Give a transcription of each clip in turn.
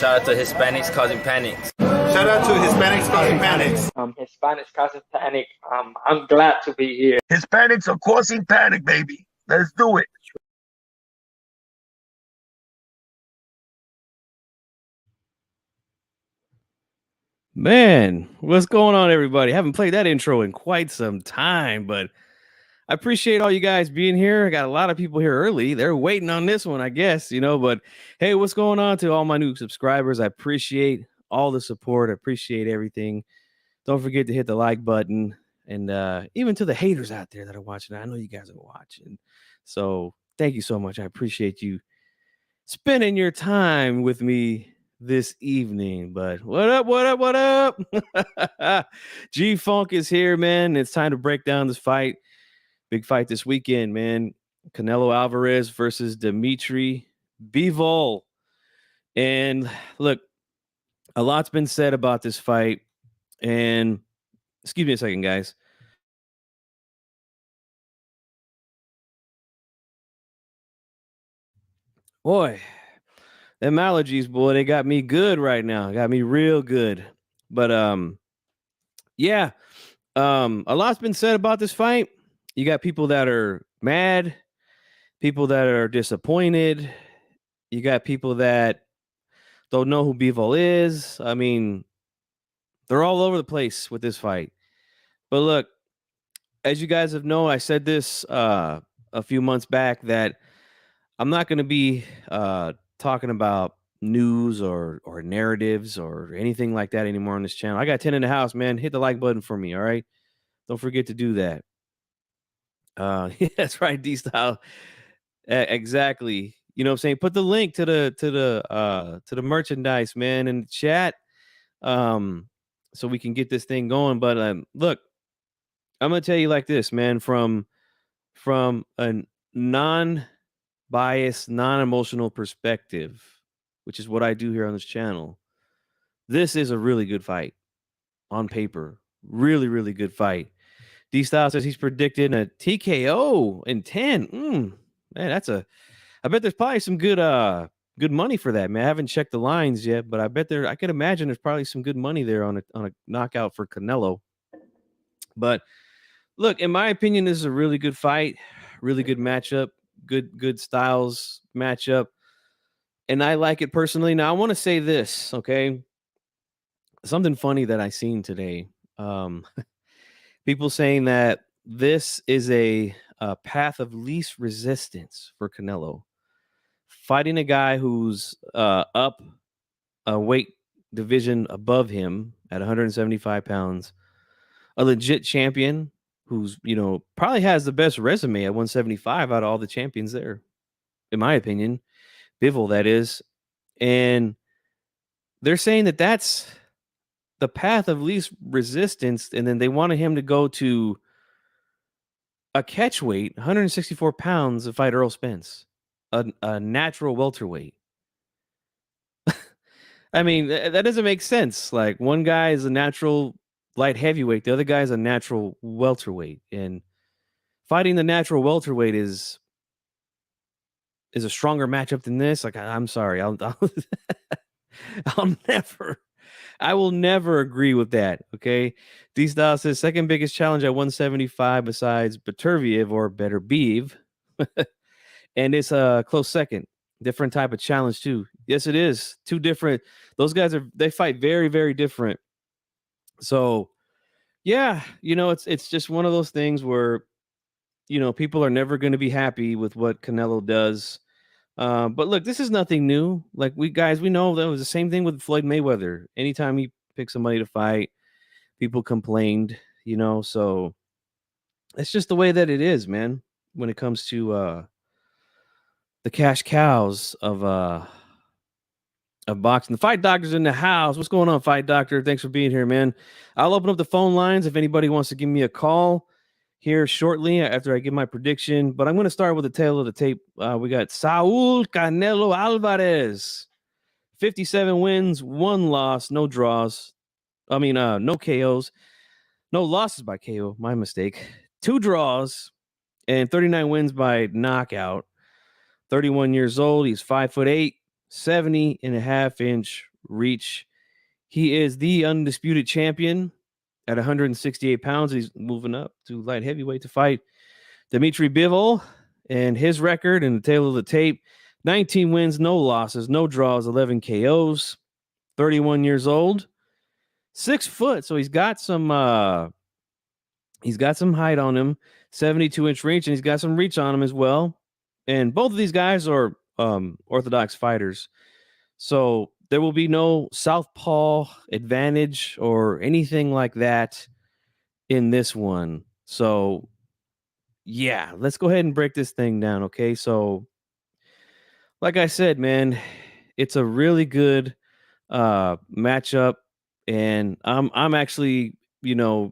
Shout out to Hispanics causing panics. Shout out to Hispanics causing panics. Hispanics causing panic. I'm glad to be here. Hispanics are causing panic, baby. Let's do it. Man, what's going on, everybody? I haven't played that intro in quite some time, but I appreciate all you guys being here. I got a lot of people here early. They're waiting on this one, I guess, but hey, what's going on to all my new subscribers? I appreciate all the support. I appreciate everything. Don't forget to hit the like button, and even to the haters out there that are watching. I know you guys are watching. So thank you so much. I appreciate you spending your time with me this evening. But what up? G-Funk is here, man. It's time to break down this fight. Big fight this weekend, man. Canelo Alvarez versus Dmitry Bivol. And look, a lot's been said about this fight. And excuse me a second, guys. Boy, them allergies, boy, they got me good right now. Got me real good. But yeah. A lot's been said about this fight. You got people that are mad, people that are disappointed. You got people that don't know who Bivol is. I mean, they're all over the place with this fight. But look, as you guys have known, I said this a few months back that I'm not going to be talking about news or narratives or anything like that anymore on this channel. I got 10 in the house, man. Hit the like button for me, all right? Don't forget to do that. Yeah, that's right, D-Style. Exactly. You know what I'm saying? Put the link to the merchandise, man, in the chat. So we can get this thing going. But look, I'm gonna tell you like this, man, from a non-biased, non-emotional perspective, which is what I do here on this channel. This is a really good fight on paper. Really, really good fight. D-Style says he's predicted a TKO in 10. Man, I bet there's probably some good money for that, man. I haven't checked the lines yet, but I bet I could imagine there's probably some good money there on a knockout for Canelo. But look, in my opinion, this is a really good fight, really good matchup, good styles matchup. And I like it personally. Now I want to say this, okay? Something funny that I seen today. People saying that this is a path of least resistance for Canelo. Fighting a guy who's up a weight division above him at 175 pounds, a legit champion who's, probably has the best resume at 175 out of all the champions there, in my opinion. Bivol, that is. And they're saying that that's the path of least resistance, and then they wanted him to go to a catch weight, 164 pounds, to fight Earl Spence, a natural welterweight. I mean, that doesn't make sense. Like, one guy is a natural light heavyweight, the other guy is a natural welterweight, and fighting the natural welterweight is a stronger matchup than this. Like, I'm sorry, I will never agree with that. Okay. D-Style says second biggest challenge at 175 besides Beterbiev or Better Beeve. And it's a close second. Different type of challenge too. Yes, it is. Two different. Those guys they fight very, very different. So yeah, it's just one of those things where, people are never going to be happy with what Canelo does. But look, this is nothing new. Like, we know that was the same thing with Floyd Mayweather. Anytime he picked somebody to fight, people complained, so it's just the way that it is, man, when it comes to the cash cows of boxing. The Fight Doctor's in the house. What's going on, Fight Doctor? Thanks for being here, man. I'll open up the phone lines if anybody wants to give me a call here shortly after I give my prediction, but I'm going to start with the tail of the tape. We got Saul Canelo Alvarez, 57 wins, 1 loss, no draws. No KOs, no losses by KO. My mistake. 2 draws and 39 wins by knockout. 31 years old. He's 5'8", 70.5-inch reach. He is the undisputed champion at 168 pounds. He's moving up to light heavyweight to fight Dmitry Bivol. And his record in the tail of the tape, 19 wins, no losses, no draws, 11 KOs, 31 years old, 6 foot. So he's got some height on him, 72-inch reach, and he's got some reach on him as well. And both of these guys are orthodox fighters. So there will be no southpaw advantage or anything like that in this one. So yeah, let's go ahead and break this thing down. Okay. So like I said, man, it's a really good matchup. And I'm actually, I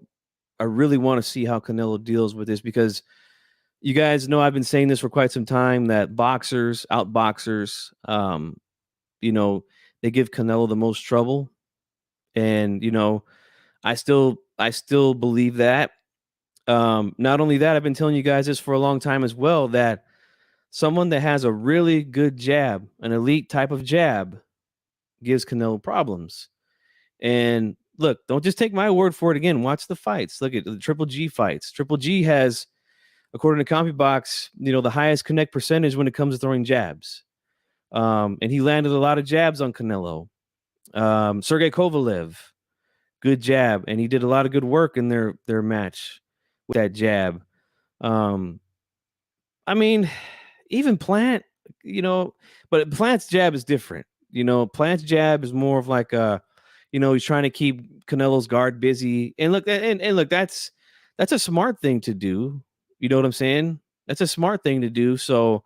really want to see how Canelo deals with this, because you guys know I've been saying this for quite some time, that boxers, outboxers, they give Canelo the most trouble. And, I still believe that. Not only that, I've been telling you guys this for a long time as well, that someone that has a really good jab, an elite type of jab, gives Canelo problems. And look, don't just take my word for it. Again, watch the fights. Look at the Triple G fights. Triple G has, according to CompuBox, the highest connect percentage when it comes to throwing jabs. And he landed a lot of jabs on Canelo. Sergey Kovalev, good jab, and he did a lot of good work in their match with that jab. I mean, even Plant, but Plant's jab is different. Plant's jab is more of like he's trying to keep Canelo's guard busy. And look, that's a smart thing to do. You know what I'm saying? That's a smart thing to do. So,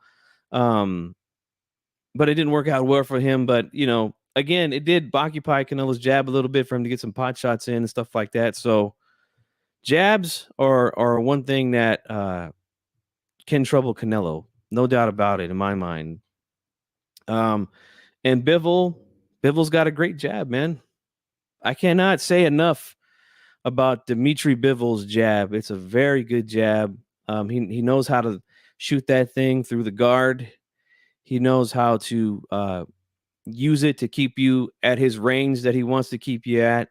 but it didn't work out well for him. But, again, it did occupy Canelo's jab a little bit for him to get some pot shots in and stuff like that. So jabs are one thing that can trouble Canelo. No doubt about it in my mind. And Bivol's got a great jab, man. I cannot say enough about Dmitry Bivol's jab. It's a very good jab. He knows how to shoot that thing through the guard. He knows how to use it to keep you at his range that he wants to keep you at.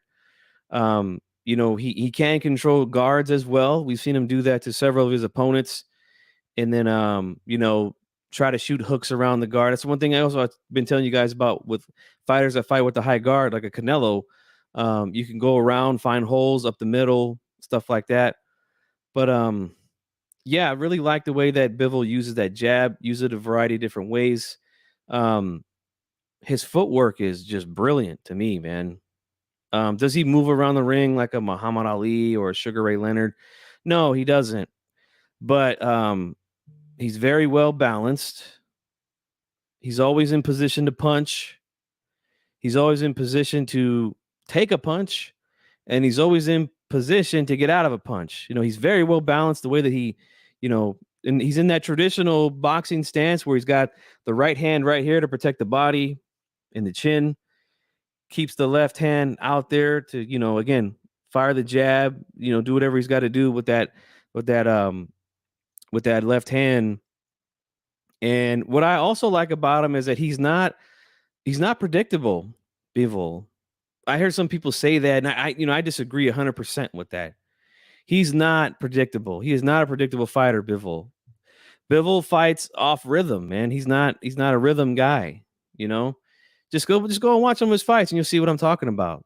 He can control guards as well. We've seen him do that to several of his opponents. And then, try to shoot hooks around the guard. That's one thing I've been telling you guys about with fighters that fight with the high guard, like a Canelo. You can go around, find holes up the middle, stuff like that. But I really like the way that Bivol uses that jab, use it a variety of different ways. His footwork is just brilliant to me, man. Does he move around the ring like a Muhammad Ali or a Sugar Ray Leonard? No, he doesn't. But he's very well balanced. He's always in position to punch. He's always in position to take a punch, and he's always in position to get out of a punch. He's very well balanced the way that he, and he's in that traditional boxing stance where he's got the right hand right here to protect the body and the chin, keeps the left hand out there to, again, fire the jab, do whatever he's got to do with that left hand. And what I also like about him is that he's not predictable, Bivol. I heard some people say that, and I disagree 100% with that. He's not predictable. He is not a predictable fighter, Bivol. Bivol fights off rhythm, man. He's not a rhythm guy, Just go and watch some of his fights and you'll see what I'm talking about.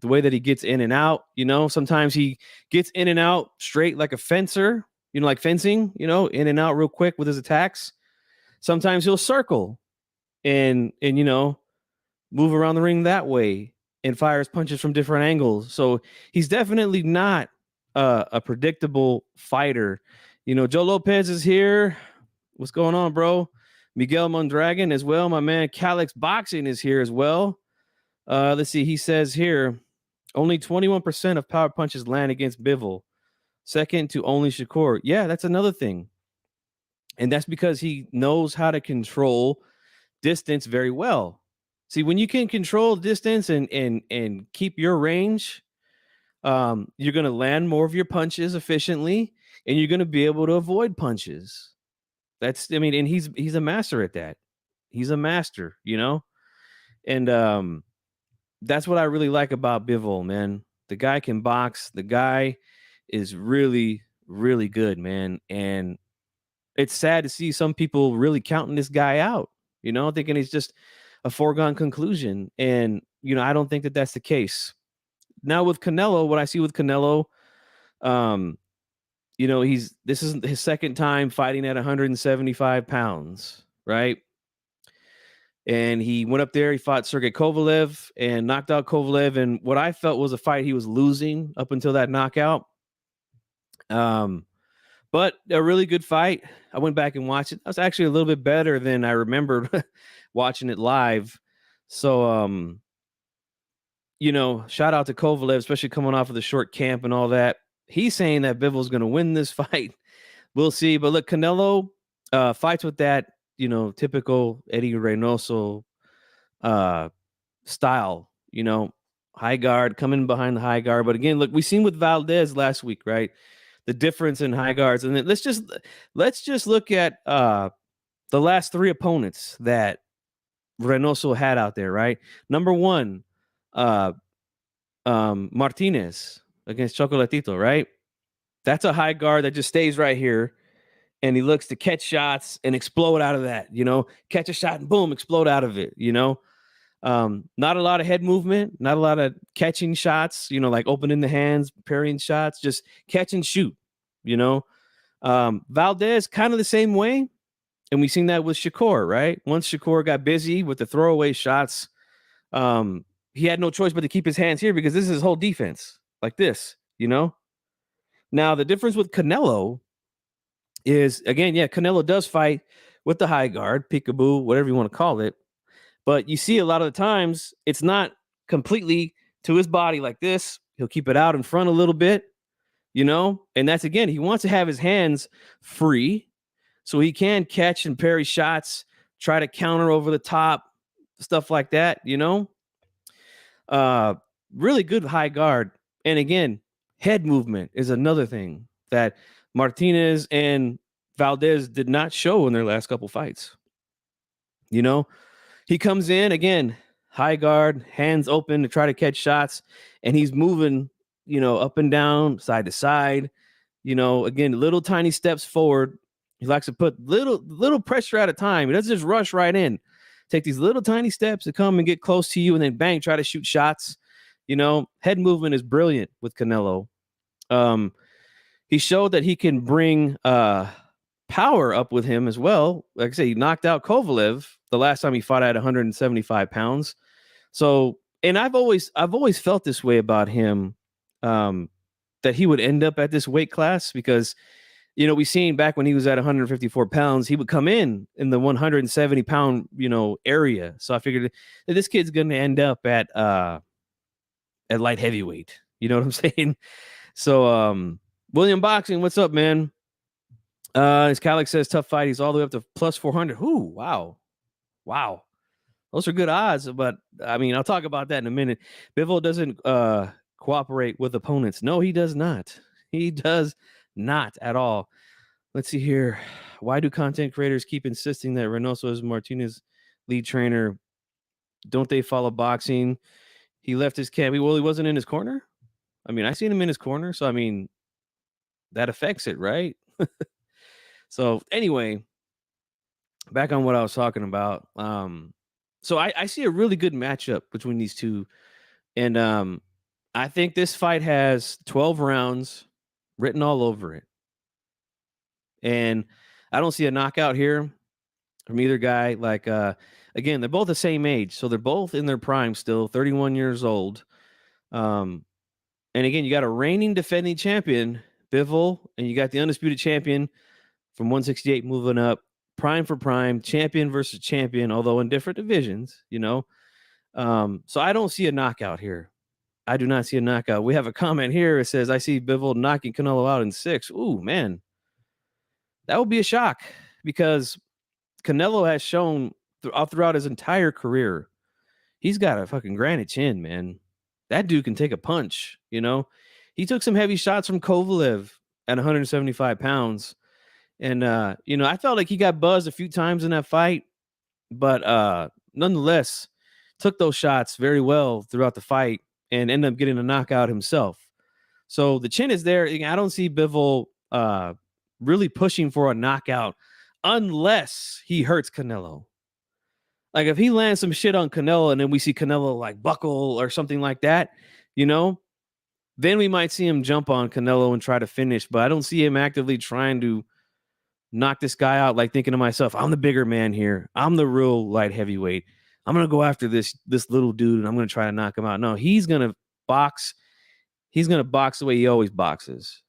The way that he gets in and out, sometimes he gets in and out straight like a fencer, like fencing, in and out real quick with his attacks. Sometimes he'll circle and move around the ring that way and fires punches from different angles. So he's definitely not a predictable fighter. Joe Lopez is here. What's going on, bro? Miguel Mondragon as well. My man Calix Boxing is here as well. Let's see. He says here, only 21% of power punches land against Bivol. Second to only Shakur. Yeah, that's another thing. And that's because he knows how to control distance very well. See, when you can control distance and keep your range, you're going to land more of your punches efficiently, and you're going to be able to avoid punches. And he's a master at that. He's a master, And that's what I really like about Bivol, man. The guy can box. The guy is really, really good, man. And it's sad to see some people really counting this guy out, thinking he's just a foregone conclusion. And, I don't think that that's the case. Now with Canelo, what I see with Canelo, this isn't his second time fighting at 175 pounds, right? And he went up there, he fought Sergey Kovalev and knocked out Kovalev in what I felt was a fight he was losing up until that knockout. But a really good fight. I went back and watched it. That was actually a little bit better than I remembered watching it live. So, shout out to Kovalev, especially coming off of the short camp and all that. He's saying that Bivol's going to win this fight. We'll see. But look, Canelo fights with that, typical Eddie Reynoso style, high guard, coming behind the high guard. But again, look, we seen with Valdez last week, right? The difference in high guards. And then let's just look at the last three opponents that Reynoso had out there, right? Number one, Martinez against Chocolatito, right? That's a high guard that just stays right here. And he looks to catch shots and explode out of that, catch a shot and boom, explode out of it, not a lot of head movement, not a lot of catching shots, like opening the hands, parrying shots, just catch and shoot, Valdez kind of the same way. And we've seen that with Shakur, right? Once Shakur got busy with the throwaway shots, he had no choice but to keep his hands here because this is his whole defense like this, Now, the difference with Canelo is, again, Canelo does fight with the high guard, peekaboo, whatever you want to call it. But you see a lot of the times it's not completely to his body like this. He'll keep it out in front a little bit, and that's, again, he wants to have his hands free so he can catch and parry shots, try to counter over the top, stuff like that, really good high guard. And again, head movement is another thing that Martinez and Valdez did not show in their last couple fights. He comes in, again, high guard, hands open to try to catch shots, and he's moving, up and down, side to side, again, little tiny steps forward. He likes to put little pressure at a time. He doesn't just rush right in. Take these little tiny steps to come and get close to you and then bang, try to shoot shots. Head movement is brilliant with Canelo. He showed that he can bring power up with him as well. Like I say, he knocked out Kovalev the last time he fought at 175 pounds. So, and I've always felt this way about him, that he would end up at this weight class because, we seen back when he was at 154 pounds, he would come in the 170 pound, area. So I figured that this kid's going to end up at light heavyweight. You know what I'm saying? So, William Boxing, what's up, man? As Kalik says, tough fight. He's all the way up to plus 400. Ooh, wow. Those are good odds, but I mean, I'll talk about that in a minute. Bivol doesn't cooperate with opponents. No, he does not. He does not at all. Let's see here. Why do content creators keep insisting that Reynoso is Martinez's lead trainer? Don't they follow boxing? He left his camp. He wasn't in his corner. I mean, I seen him in his corner, so I mean, that affects it, right? So anyway, back on what I was talking about. So I see a really good matchup between these two. And I think this fight has 12 rounds written all over it. And I don't see a knockout here from either guy. Like, again, they're both the same age. So they're both in their prime still, 31 years old. And again, you got a reigning defending champion, Bivol, and you got the undisputed champion from 168 moving up, prime for prime, champion versus champion, although in different divisions, So I don't see a knockout here. I do not see a knockout. We have a comment here. It says, I see Bivol knocking Canelo out in 6. Ooh, man. That would be a shock because Canelo has shown throughout his entire career, he's got a fucking granite chin, man. That dude can take a punch, He took some heavy shots from Kovalev at 175 pounds. And, I felt like he got buzzed a few times in that fight. But nonetheless, took those shots very well throughout the fight and ended up getting a knockout himself. So the chin is there. I don't see Bivol really pushing for a knockout unless he hurts Canelo. Like if he lands some shit on Canelo and then we see Canelo like buckle or something like that, then we might see him jump on Canelo and try to finish. But I don't see him actively trying to knock this guy out, like thinking to myself, I'm the bigger man here. I'm the real light heavyweight. I'm going to go after this little dude and I'm going to try to knock him out. No, he's going to box. He's going to box the way he always boxes,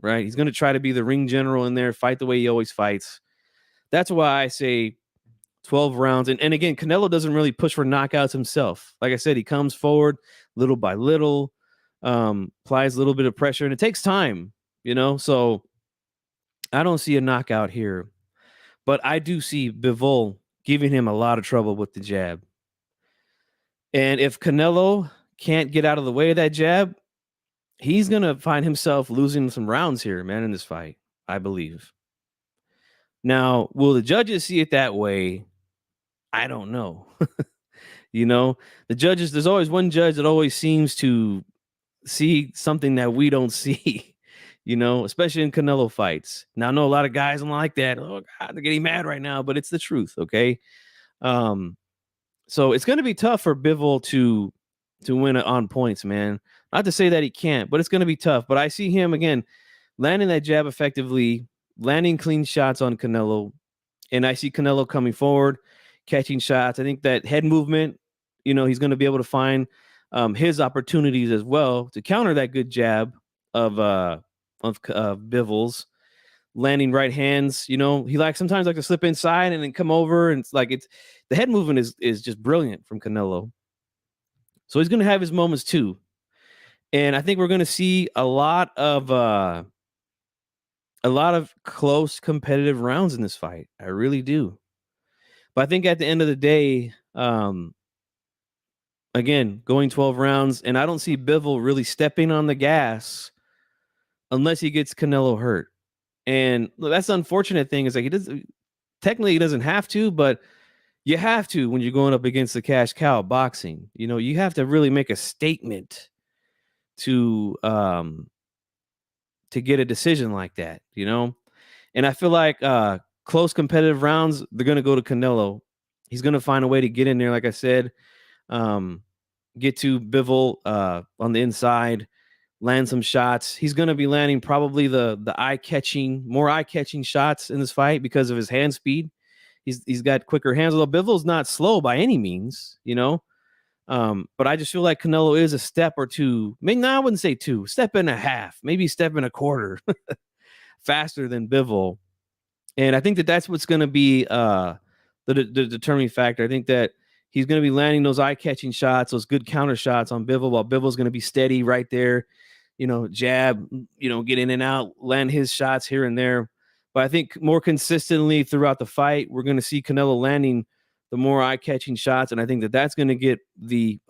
right? He's going to try to be the ring general in there, fight the way he always fights. That's why I say 12 rounds. And again, Canelo doesn't really push for knockouts himself. Like I said, he comes forward little by little, applies a little bit of pressure, and it takes time, So I don't see a knockout here. But I do see Bivol giving him a lot of trouble with the jab. And if Canelo can't get out of the way of that jab, he's going to find himself losing some rounds here, man, in this fight, I believe. Now, will the judges see it that way? I don't know. The judges, there's always one judge that always seems to see something that we don't see, especially in Canelo fights. Now, I know a lot of guys don't like that. Oh, God, they're getting mad right now, but it's the truth, okay? So it's going to be tough for Bivol to win on points, man. Not to say that he can't, but it's going to be tough. But I see him, again, landing that jab effectively, landing clean shots on Canelo, and I see Canelo coming forward, catching shots. I think that head movement, he's going to be able to find his opportunities as well to counter that good jab of Bivol's, landing right hands. He sometimes like to slip inside and then come over, and it's the head movement is just brilliant from Canelo. So he's going to have his moments too, and I think we're going to see a lot of close competitive rounds in this fight. I really do. But I think at the end of the day, again, going 12 rounds, and I don't see Bivol really stepping on the gas unless he gets Canelo hurt. And look, that's the unfortunate thing is like he doesn't have to, but you have to when you're going up against the cash cow boxing. You have to really make a statement to get a decision like that, And I feel like close competitive rounds, they're going to go to Canelo. He's going to find a way to get in there, like I said, get to Bivol on the inside, land some shots. He's going to be landing probably the more eye-catching shots in this fight because of his hand speed. He's got quicker hands, although Bivol's not slow by any means, but I just feel like Canelo is a step or two. I wouldn't say two, step and a half, maybe step and a quarter faster than Bivol. And I think that's what's going to be the determining factor. I think that he's going to be landing those eye-catching shots, those good counter shots on Bivol, while Bivol's going to be steady right there, jab, get in and out, land his shots here and there. But I think more consistently throughout the fight, we're going to see Canelo landing the more eye-catching shots, and I think that's going to get the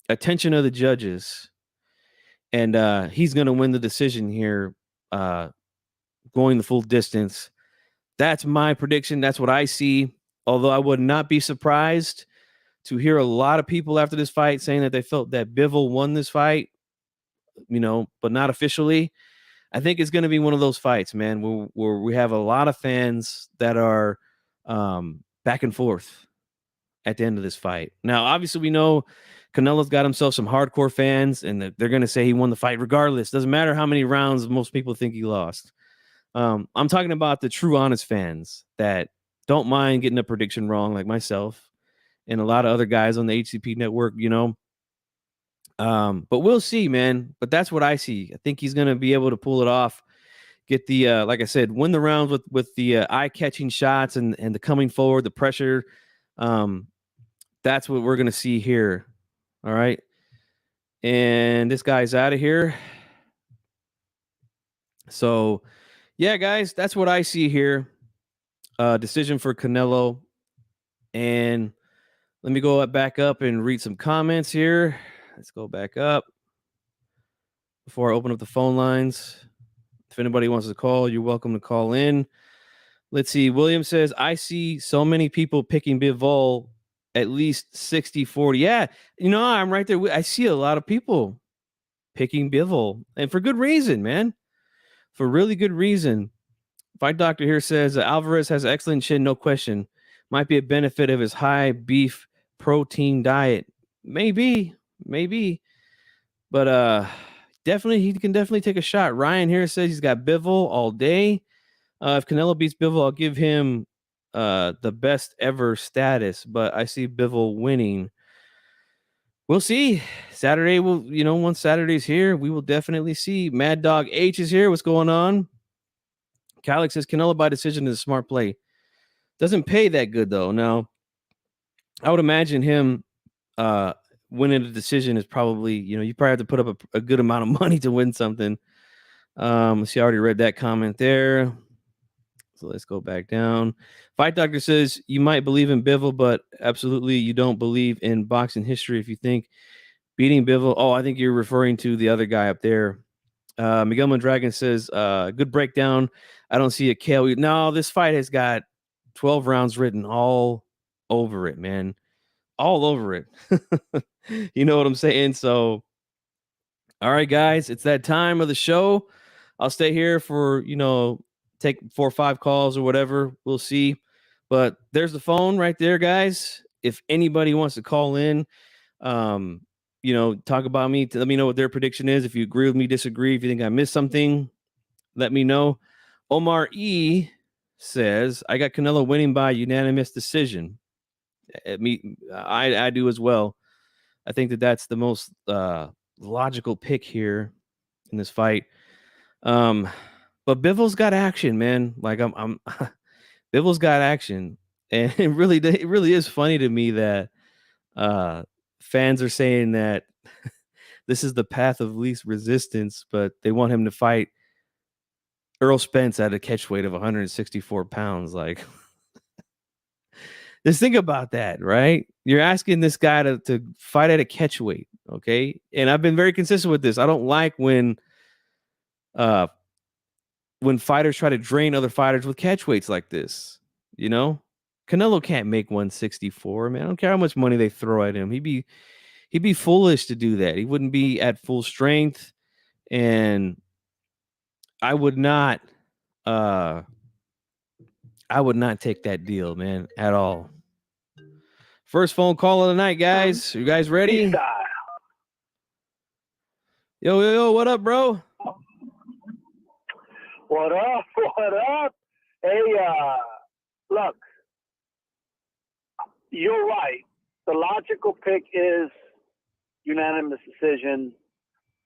attention of the judges, and he's going to win the decision here, going the full distance. That's my prediction. That's what I see, although I would not be surprised to hear a lot of people after this fight saying that they felt that Bivol won this fight, but not officially. I think it's going to be one of those fights, man, where we have a lot of fans that are back and forth at the end of this fight. Now, obviously, we know Canelo's got himself some hardcore fans, and they're going to say he won the fight regardless. Doesn't matter how many rounds most people think he lost. I'm talking about the true, honest fans that don't mind getting a prediction wrong, like myself and a lot of other guys on the HCP network, But we'll see, man. But that's what I see. I think he's going to be able to pull it off. Get the, like I said, win the rounds with the eye-catching shots and the coming forward, the pressure. That's what we're going to see here. All right. And this guy's out of here. So, yeah, guys, that's what I see here. Decision for Canelo. And let me go back up and read some comments here. Let's go back up before I open up the phone lines. If anybody wants to call, you're welcome to call in. Let's see. William says, I see so many people picking Bivol at least 60-40. Yeah, I'm right there. I see a lot of people picking Bivol, and for good reason, man. For really good reason. Fight Doctor here says Alvarez has excellent chin, no question. Might be a benefit of his high beef protein diet. Maybe. But definitely, he can definitely take a shot. Ryan here says he's got Bivol all day. If Canelo beats Bivol, I'll give him the best ever status, but I see Bivol winning. We'll see. Saturday will, once Saturday's here, we will definitely see. Mad Dog H is here. What's going on? Calix says Canelo by decision is a smart play. Doesn't pay that good though. Now, I would imagine him winning a decision is probably, you probably have to put up a good amount of money to win something. Let's see, I already read that comment there. So let's go back down. Fight Doctor says you might believe in Bivol, but absolutely you don't believe in boxing history if you think beating Bivol. Oh, I think you're referring to the other guy up there. Miguel Mondragon says, good breakdown. I don't see a KO. No, this fight has got 12 rounds written all over it, man. All over it. You know what I'm saying? So, all right, guys, it's that time of the show. I'll stay here for, take 4 or 5 calls or whatever. We'll see. But there's the phone right there, guys. If anybody wants to call in, talk about me, to let me know what their prediction is. If you agree with me, disagree, if you think I missed something, let me know. Omar E says, I got Canelo winning by unanimous decision. I do as well. I think that's the most logical pick here in this fight. But Bivol's got action, man. Like I'm Bivol's got action. And it really is funny to me that fans are saying that this is the path of least resistance, but they want him to fight Earl Spence at a catch weight of 164 pounds. Like, just think about that, right? You're asking this guy to fight at a catch weight, okay? And I've been very consistent with this. I don't like when fighters try to drain other fighters with catch weights like this, Canelo can't make 164, man. I don't care how much money they throw at him. He'd be foolish to do that. He wouldn't be at full strength, and I would not take that deal, man, at all. First phone call of the night, guys. You guys ready? Yo, what up, bro? What up? Hey, look, you're right. The logical pick is unanimous decision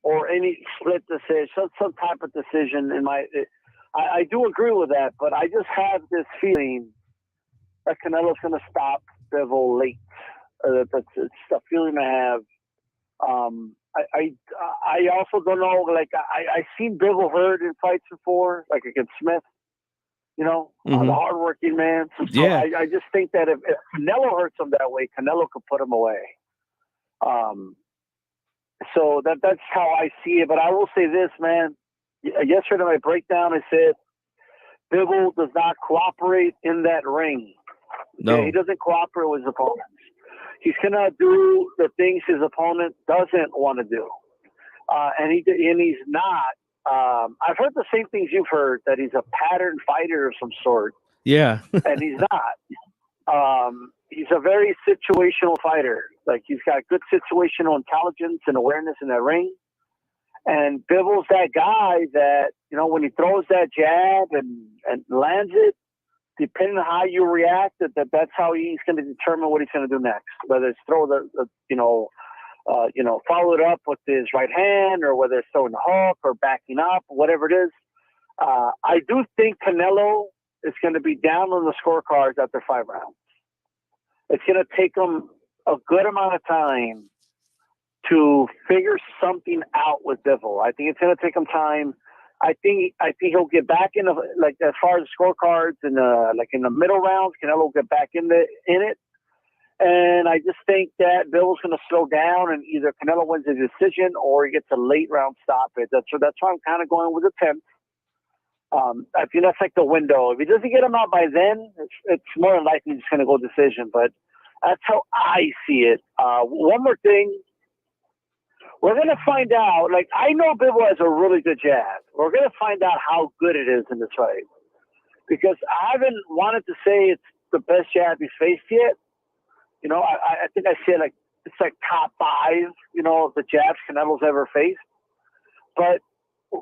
or any split decision, some type of decision. I do agree with that, but I just have this feeling that Canelo's going to stop Bivol late. That's the feeling I have. I also don't know. Like I've seen Bivol hurt in fights before, like against Smith. The hardworking man. So yeah. I just think that if Canelo hurts him that way, Canelo could put him away. So that's how I see it. But I will say this, man. Yesterday in my breakdown, I said Bivol does not cooperate in that ring. No, okay? He doesn't cooperate with his opponents. He's gonna do the things his opponent doesn't want to do, and he's not. I've heard the same things you've heard, that he's a pattern fighter of some sort. Yeah, and he's not. He's a very situational fighter. Like, he's got good situational intelligence and awareness in that ring. And Bivol's that guy that, when he throws that jab and lands it, depending on how you react, that's how he's going to determine what he's going to do next. Whether it's throw follow it up with his right hand, or whether it's throwing the hook or backing up, whatever it is. I do think Canelo is going to be down on the scorecards after 5 rounds. It's going to take him a good amount of time to figure something out with Bivol. I think it's going to take him time. I think he'll get back in as far as scorecards in the middle rounds. Canelo will get back in it. And I just think that Bivol's going to slow down, and either Canelo wins a decision or he gets a late round stoppage. That's why I'm kind of going with the 10th. I think that's like the window. If he doesn't get him out by then, it's more than likely he's going to go decision. But That's how I see it. One more thing. We're going to find out. Like, I know Bivol has a really good jab. We're going to find out how good it is in this fight. Because I haven't wanted to say it's the best jab he's faced yet. You know, I think I said, like, it's like top 5, you know, of the jabs Canelo's ever faced. But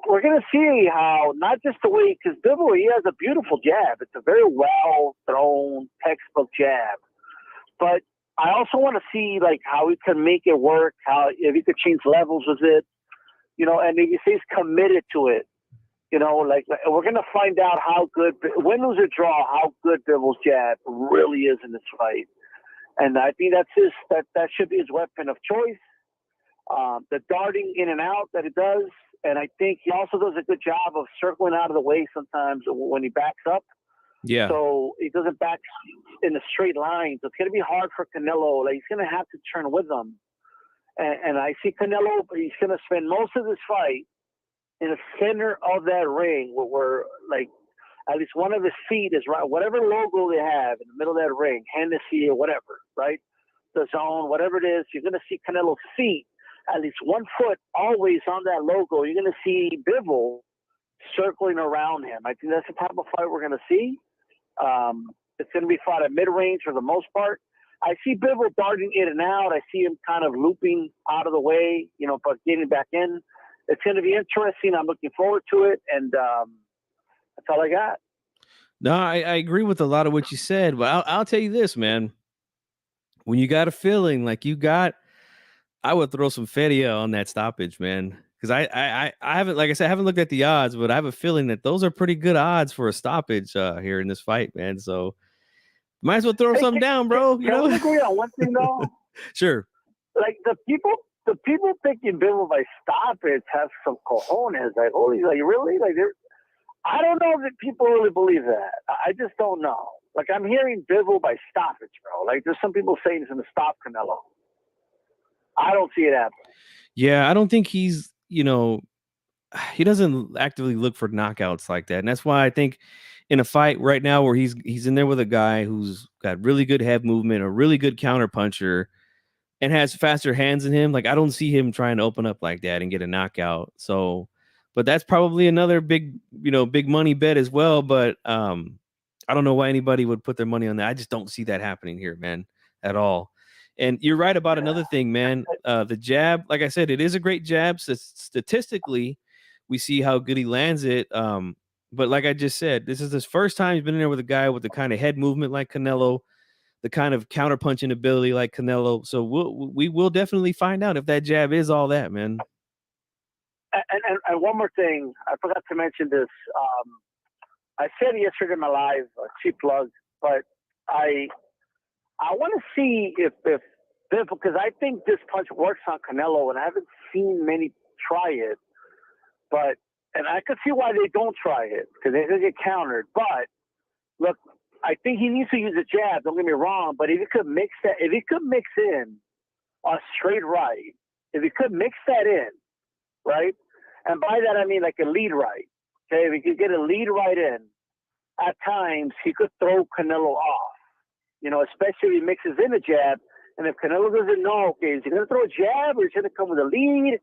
we're going to see how, not just the way, because Bivol, he has a beautiful jab. It's a very well-thrown textbook jab. But I also want to see, like, how he can make it work, how if he could change levels with it, you know, and if he stays committed to it. You know, like we're going to find out how good, win, lose, or draw, how good Bivol's jab really is in this fight. And I think that should be his weapon of choice. The darting in and out that it does. And I think he also does a good job of circling out of the way sometimes when he backs up. Yeah. So he doesn't back in a straight line. So it's going to be hard for Canelo. Like, he's going to have to turn with them. And I see Canelo, he's going to spend most of this fight in the center of that ring, where like at least one of his feet is right, whatever logo they have in the middle of that ring, Hennessy or whatever, right? The zone, whatever it is, you're going to see Canelo's feet, at least one foot always on that logo. You're going to see Bivol circling around him. I think that's the type of fight we're going to see. It's going to be fought at mid-range for the most part. I see Bivol darting in and out. I see him kind of looping out of the way, you know, but getting back in. It's going to be interesting. I'm looking forward to it, and that's all I got. No, I agree with a lot of what you said, but I'll tell you this, man. When you got a feeling like you got, I would throw some Feria on that stoppage, man. Because I haven't, like I said, I haven't looked at the odds, but I have a feeling that those are pretty good odds for a stoppage here in this fight, man. So might as well throw something down, bro. You know? Can we agree on one thing, though? Sure. Like, the people thinking Bivol by stoppage have some cojones. Like, holy, like, really? Like, I don't know that people really believe that. I just don't know. Like, I'm hearing Bivol by stoppage, bro. Like, there's some people saying he's going to stop Canelo. I don't see it happening. Yeah, I don't think he's, you know, he doesn't actively look for knockouts like that. And that's why I think in a fight right now where he's in there with a guy who's got really good head movement, a really good counter puncher, and has faster hands than him, like, I don't see him trying to open up like that and get a knockout. So, but that's probably another big, you know, big money bet as well. But I don't know why anybody would put their money on that. I just don't see that happening here, man, at all. And you're right about another thing, man. The jab, like I said, it is a great jab. So statistically, we see how good he lands it. But like I just said, this is his first time he's been in there with a guy with the kind of head movement like Canelo, the kind of counterpunching ability like Canelo. So we will definitely find out if that jab is all that, man. And one more thing, I forgot to mention this. I said yesterday in my live, cheap plug, but I want to see if because I think this punch works on Canelo, and I haven't seen many try it. And I could see why they don't try it, because they're going to get countered. But look, I think he needs to use a jab. Don't get me wrong, but if he could mix in a straight right, if he could mix that in, right, and by that I mean like a lead right. Okay, if he could get a lead right in, at times he could throw Canelo off. You know, especially if he mixes in a jab. And if Canelo doesn't know, okay, is he going to throw a jab or is he going to come with a lead?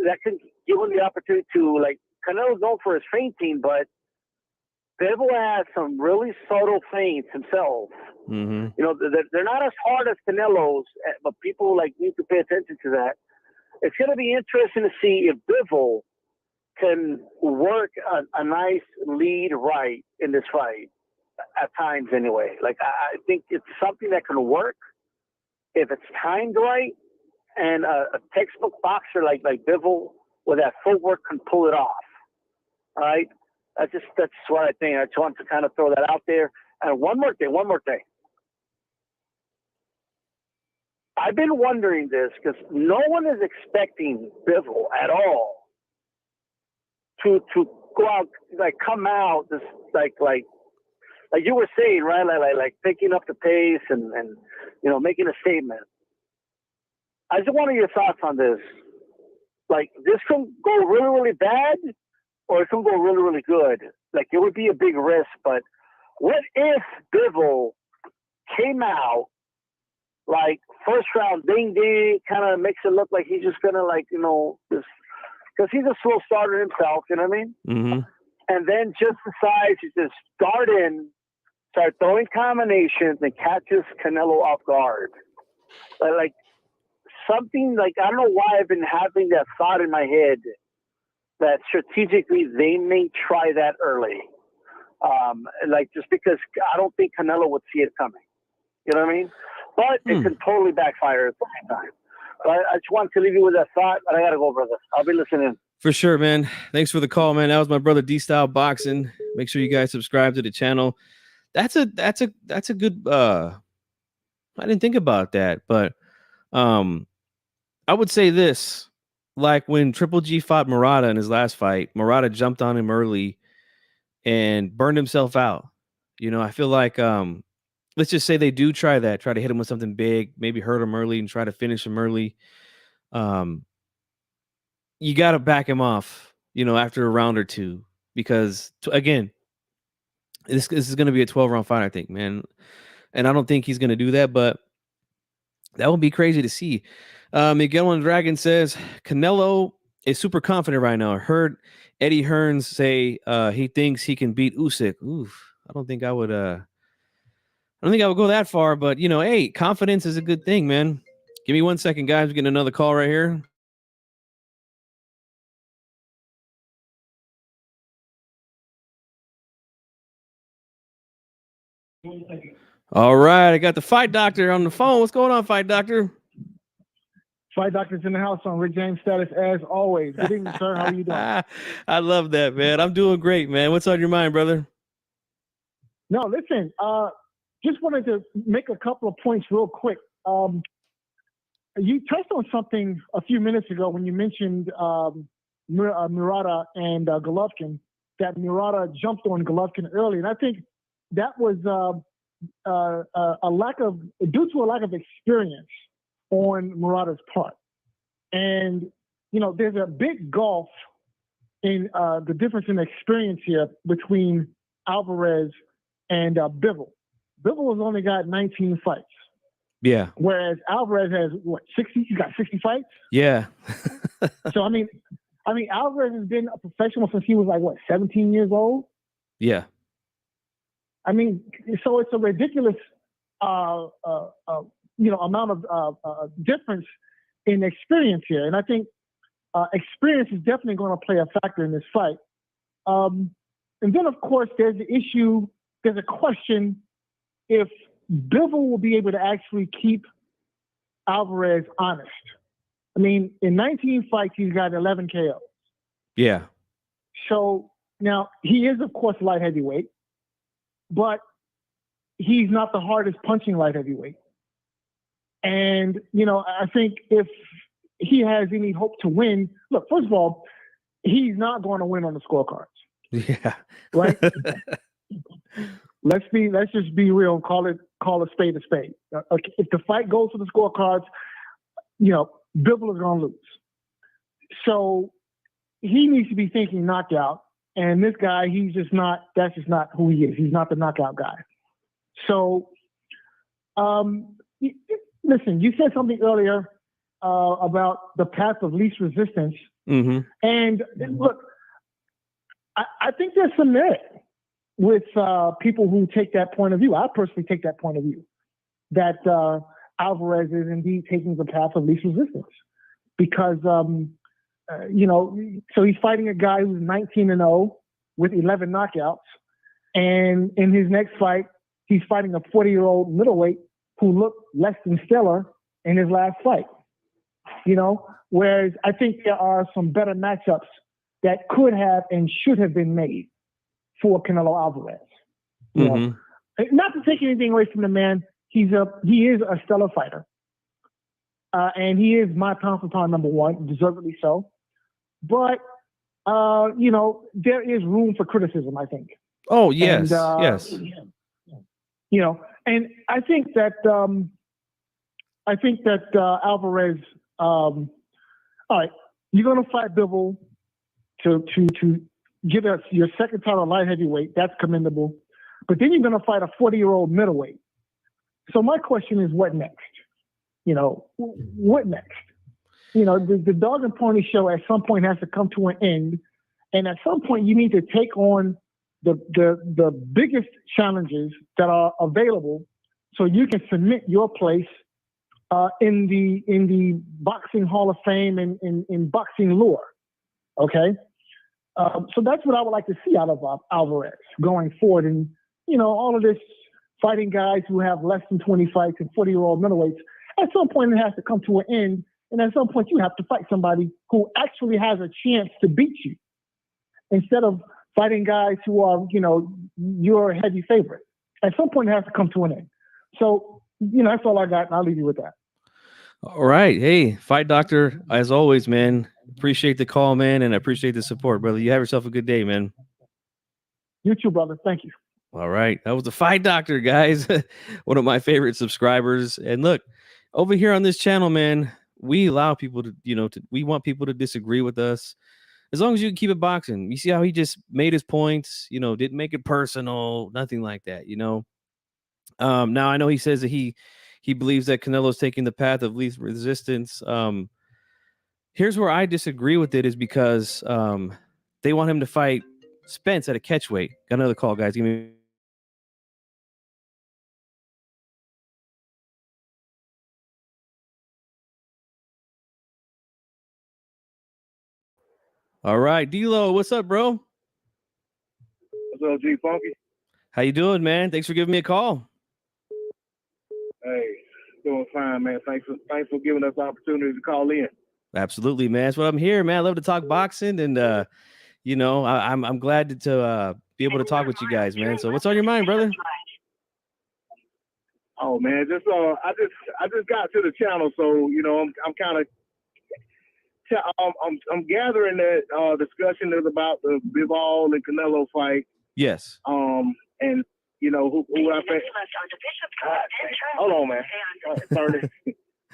That can give him the opportunity to, like, Canelo's known for his feinting, but Bivol has some really subtle feints himself. Mm-hmm. You know, they're not as hard as Canelo's, but people, like, need to pay attention to that. It's going to be interesting to see if Bivol can work a nice lead right in this fight, at times anyway. Like, I think it's something that can work if it's timed right, and a textbook boxer like Bivol with that footwork can pull it off. All right? That's what I think. I just want to kind of throw that out there. And one more thing. I've been wondering this because no one is expecting Bivol at all to go out, like, come out this like you were saying, right? Like picking up the pace and you know, making a statement. I just wanted your thoughts on this. Like, this can go really, really bad, or it can go really, really good. Like, it would be a big risk, but what if Bivol came out like first round ding ding, kind of makes it look like he's just gonna just because he's a slow starter himself, you know what I mean? Mm-hmm. And then just decides to just start throwing combinations and catches Canelo off guard. Like something like, I don't know why I've been having that thought in my head that strategically they may try that early. Like just because I don't think Canelo would see it coming. You know what I mean? But it can totally backfire at the same time. But I just wanted to leave you with that thought, but I gotta go, brother. I'll be listening. For sure, man. Thanks for the call, man. That was my brother D-Style Boxing. Make sure you guys subscribe to the channel. That's a good I didn't think about that, but I would say this. Like when Triple G fought Murata in his last fight, Murata jumped on him early and burned himself out. You know, I feel like let's just say they do try to hit him with something big, maybe hurt him early and try to finish him early. You got to back him off, you know, after a round or two, because again, this is going to be a 12-round fight, I think, man. And I don't think he's going to do that, but that would be crazy to see. Miguel and Dragon says Canelo is super confident right now. I heard Eddie Hearns say he thinks he can beat Usyk. Oof, I don't think I would go that far, but you know, hey, confidence is a good thing, man. Give me 1 second, guys. We're getting another call right here. All right, I got the Fight Doctor on the phone. What's going on, Fight Doctor? Fight Doctor's in the house on Rick James status as always. Good evening, sir. How are you doing? I love that, man. I'm doing great, man. What's on your mind, brother? No, listen. Just wanted to make a couple of points real quick. You touched on something a few minutes ago when you mentioned Murata and Golovkin. That Murata jumped on Golovkin early, and I think that was due to a lack of experience on Murata's part. And, you know, there's a big gulf in the difference in experience here between Alvarez and Bivol. Bivol has only got 19 fights. Yeah. Whereas Alvarez has, 60? He's got 60 fights? Yeah. So, I mean, Alvarez has been a professional since he was 17 years old? Yeah. I mean, so it's a ridiculous amount of difference in experience here. And I think experience is definitely going to play a factor in this fight. And then, of course, there's a question if Bivol will be able to actually keep Alvarez honest. I mean, in 19 fights, he's got 11 KOs. Yeah. So now he is, of course, light heavyweight, but he's not the hardest punching light heavyweight. And, you know, I think if he has any hope to win, look, first of all, he's not going to win on the scorecards. Yeah. Right? Let's just be real and call a spade a spade. Okay, if the fight goes to the scorecards, you know, Bivol is going to lose. So he needs to be thinking knockout. And this guy, that's just not who he is. He's not the knockout guy. So, listen, you said something earlier about the path of least resistance. Mm-hmm. And look, I think there's some merit with people who take that point of view. I personally take that point of view, that Alvarez is indeed taking the path of least resistance. Because, so he's fighting a guy who's 19-0 with 11 knockouts. And in his next fight, he's fighting a 40-year-old middleweight who looked less than stellar in his last fight. You know, whereas I think there are some better matchups that could have and should have been made for Canelo Alvarez. You know, not to take anything away from the man, he is a stellar fighter. And he is my pound for pound number one, deservedly so. But, there is room for criticism, I think. Oh, yes. And, yes. You know, and I think that Alvarez, all right, you're going to fight Bivol to get us your second title light heavyweight. That's commendable. But then you're going to fight a 40-year-old middleweight. So my question is, what next? what next? The dog and pony show at some point has to come to an end. And at some point you need to take on the biggest challenges that are available so you can cement your place in the boxing Hall of Fame and in boxing lore. Okay? So that's what I would like to see out of Alvarez going forward. And, all of this fighting guys who have less than 20 fights and 40-year-old middleweights, at some point it has to come to an end. And at some point you have to fight somebody who actually has a chance to beat you instead of fighting guys who are, you're a heavy favorite. At some point it has to come to an end. So, that's all I got. And I'll leave you with that. All right. Hey, Fight Doctor, as always, man. Appreciate the call, man. And I appreciate the support, brother. You have yourself a good day, man. You too, brother. Thank you. All right. That was the Fight Doctor, guys. One of my favorite subscribers. And look, over here on this channel, man, we allow people to, we want people to disagree with us. As long as you can keep it boxing. You see how he just made his points, didn't make it personal, nothing like that, Now I know he says that he believes that Canelo's taking the path of least resistance. Here's where I disagree with it is because they want him to fight Spence at a catchweight. Got another call, guys. Give me. All right, D-Lo, what's up, bro? What's up, G Funky? How you doing, man? Thanks for giving me a call. Hey, doing fine, man. Thanks for giving us the opportunity to call in. Absolutely, man. That's what I'm here, man. I love to talk boxing, and I'm glad to be able to talk with you guys, man. So, what's on your mind, brother? Oh man, I just got to the channel, so I'm kind of I'm gathering that discussion is about the Bivol and Canelo fight. Yes. And who I think. Hold on, man. Turn this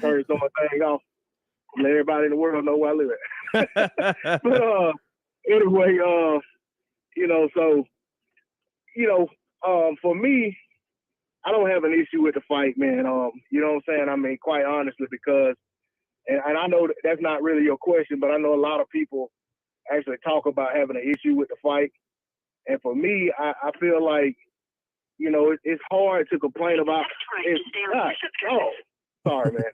thing off. Let everybody in the world know where I live at. But anyway, for me, I don't have an issue with the fight, man. You know what I'm saying? I mean, quite honestly, because, and I know that's not really your question, but I know a lot of people actually talk about having an issue with the fight. And for me, I feel like, it's hard to complain about. Sorry, man.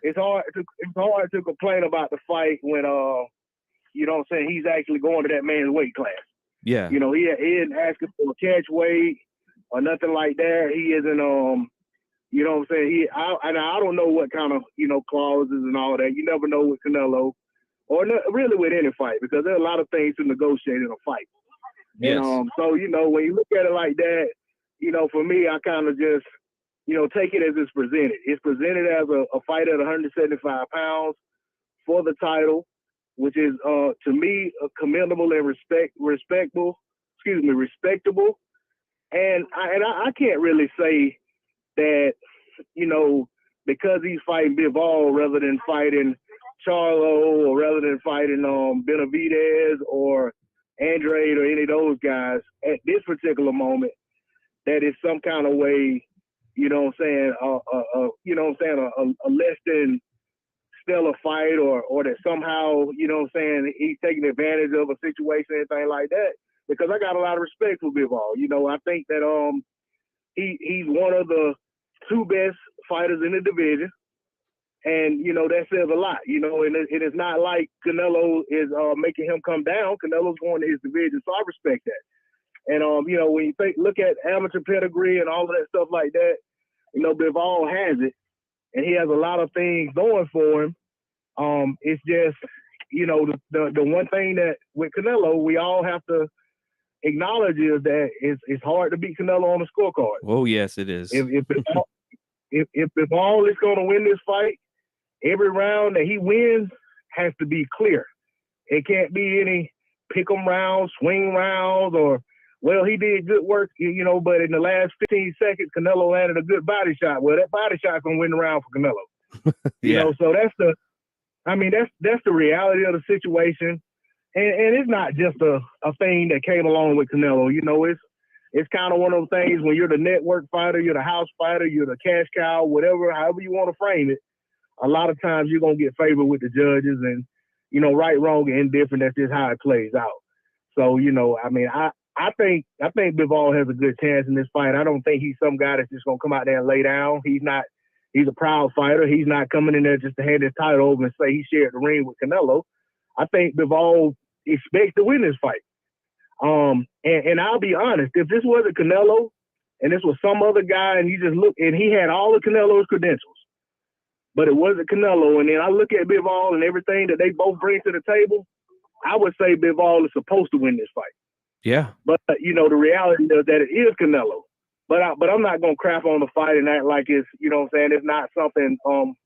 It's hard to complain about the fight when, he's actually going to that man's weight class. Yeah. He isn't asking for a catch weight or nothing like that. He isn't, I don't know what kind of, clauses and all that. You never know with Canelo or really with any fight because there are a lot of things to negotiate in a fight. Yes. And, so, when you look at it like that, for me, I kind of just, take it as it's presented. It's presented as a fight at 175 pounds for the title, which is, to me, commendable and respectable. And I can't really say that, because he's fighting Bivol rather than fighting Charlo or rather than fighting Benavidez or Andrade or any of those guys at this particular moment, that is some kind of way, a less than stellar fight or that somehow, he's taking advantage of a situation, anything like that. Because I got a lot of respect for Bivol. I think that he's one of the two best fighters in the division. And, that says a lot, and it is not like Canelo is making him come down. Canelo's going to his division, so I respect that. And, when you look at amateur pedigree and all of that stuff like that, Bivol has it, and he has a lot of things going for him. It's just, the one thing that with Canelo, we all have to acknowledge is that it's hard to beat Canelo on the scorecard. Oh, yes, it is. If Bivol is going to win this fight, every round that he wins has to be clear. It can't be any pick 'em rounds, swing rounds, or, well, he did good work, but in the last 15 seconds, Canelo landed a good body shot. Well, that body shot's going to win the round for Canelo. Yeah. So that's the reality of the situation. And it's not just a thing that came along with Canelo. It's kind of one of those things when you're the network fighter, you're the house fighter, you're the cash cow, whatever, however you want to frame it. a lot of times you're gonna get favored with the judges, and you know, right, wrong, and indifferent. That's just how it plays out. So you know, I mean, I think Bivol has a good chance in this fight. I don't think he's some guy that's just gonna come out there and lay down. He's not. He's a proud fighter. He's not coming in there just to hand his title over and say he shared the ring with Canelo. I think Bivol expects to win this fight. And I'll be honest, if this wasn't Canelo and this was some other guy and you just look and he had all of Canelo's credentials, but it wasn't Canelo, and then I look at Bivol and everything that they both bring to the table, I would say Bivol is supposed to win this fight. Yeah. But you know, the reality is that it is Canelo. But I'm not gonna crap on the fight and act like it's, you know what I'm saying, it's not something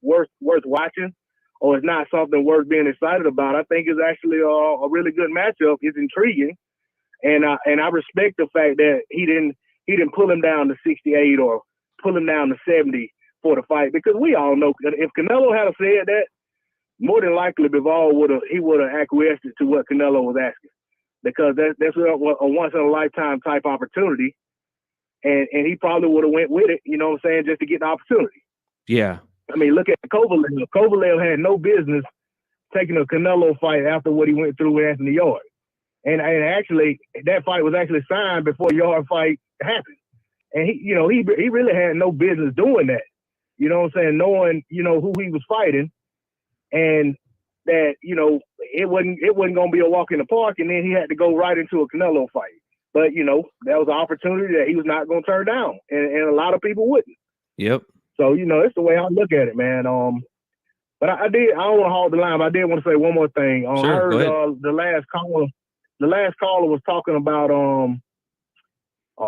worth watching, or it's not something worth being excited about. I think it's actually a really good matchup. It's intriguing, and I respect the fact that he didn't pull him down to 68 or pull him down to 70 for the fight, because we all know if Canelo had said that, more than likely Bivol would have acquiesced to what Canelo was asking, because that's a once in a lifetime type opportunity. And he probably would have went with it, you know what I'm saying, just to get the opportunity. Yeah. I mean, look at Kovalev. Kovalev had no business taking a Canelo fight after what he went through with Anthony Yard. And actually, that fight was actually signed before Yard fight happened. And he really had no business doing that. You know what I'm saying? Knowing, you know, who he was fighting, and that, you know, it wasn't gonna be a walk in the park, and then he had to go right into a Canelo fight. But, you know, that was an opportunity that he was not going to turn down. And a lot of people wouldn't. Yep. So, you know, that's the way I look at it, man. But I don't want to hold the line, but I did want to say one more thing. Sure, I heard go ahead. the last caller was talking about, oh,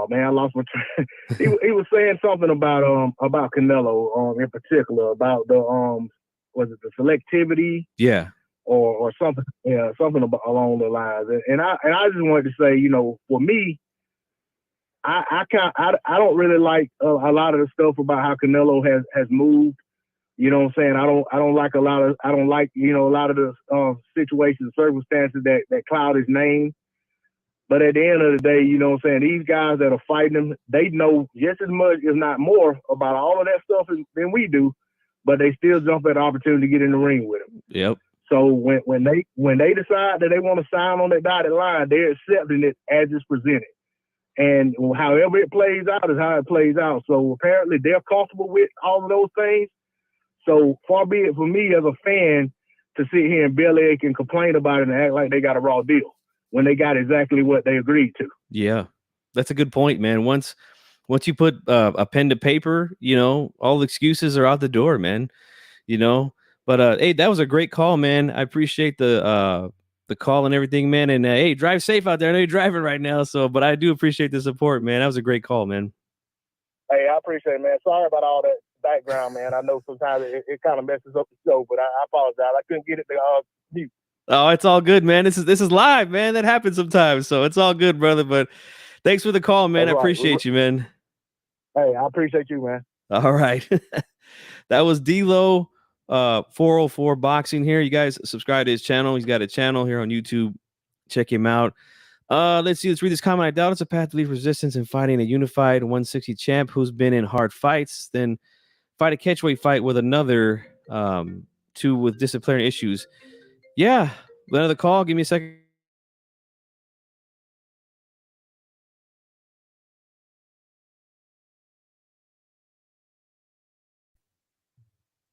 man, I lost my track. he was saying something about Canelo in particular, about the, was it the selectivity? Yeah. Or something, yeah, something along the lines. And I just wanted to say, you know, for me, I don't really like a lot of the stuff about how Canelo has moved. You know what I'm saying? I don't like a lot of the situations, circumstances that cloud his name. But at the end of the day, you know what I'm saying, these guys that are fighting him, they know just as much, if not more, about all of that stuff than we do. But they still jump at the opportunity to get in the ring with him. Yep. So when they decide that they want to sign on that dotted line, they're accepting it as it's presented. And however it plays out is how it plays out. So apparently they're comfortable with all of those things. So far be it for me as a fan to sit here and bellyache and complain about it and act like they got a raw deal when they got exactly what they agreed to. Yeah, that's a good point, man. Once you put a pen to paper, you know, all the excuses are out the door, man. You know. But hey, that was a great call, man. I appreciate the call and everything, man. And hey, drive safe out there. I know you're driving right now, but I do appreciate the support, man. That was a great call, man. Hey, I appreciate it, man. Sorry about all that background, man. I know sometimes it kind of messes up the show, but I apologize. I couldn't get it to mute. Oh, it's all good, man. This is live, man. That happens sometimes, so it's all good, brother. But thanks for the call, man. That's I appreciate you, man. Hey, I appreciate you, man. All right. That was D-Lo. 404 Boxing here. You guys subscribe to his channel. He's got a channel here on YouTube. Check him out. Let's read this comment. I doubt it's a path to leave resistance in fighting a unified 160 champ who's been in hard fights, then fight a catchweight fight with another two with disciplinary issues. Yeah, another call. Give me a second.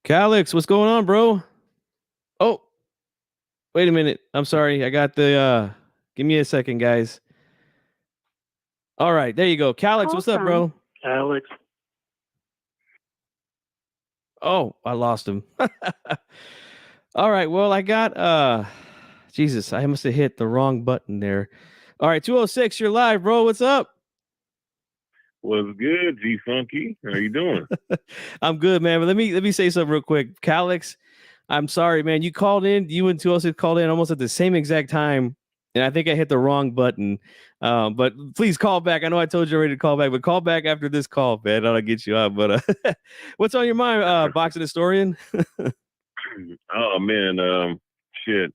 Calix, what's going on, bro? Oh, wait a minute. I'm sorry. I got the give me a second, guys. All right, there you go. Calix, what's up, bro? Alex. Oh, I lost him. All right, well, I got Jesus, I must have hit the wrong button there. All right, 206, you're live, bro. What's up? What's good, G Funky? How you doing? I'm good, man. But let me say something real quick. Calix, I'm sorry, man. You called in, you and 206 called in almost at the same exact time, and I think I hit the wrong button. But please call back. I know I told you already to call back, but call back after this call, man. I'll get you out. But what's on your mind, boxing historian? Oh man, shit.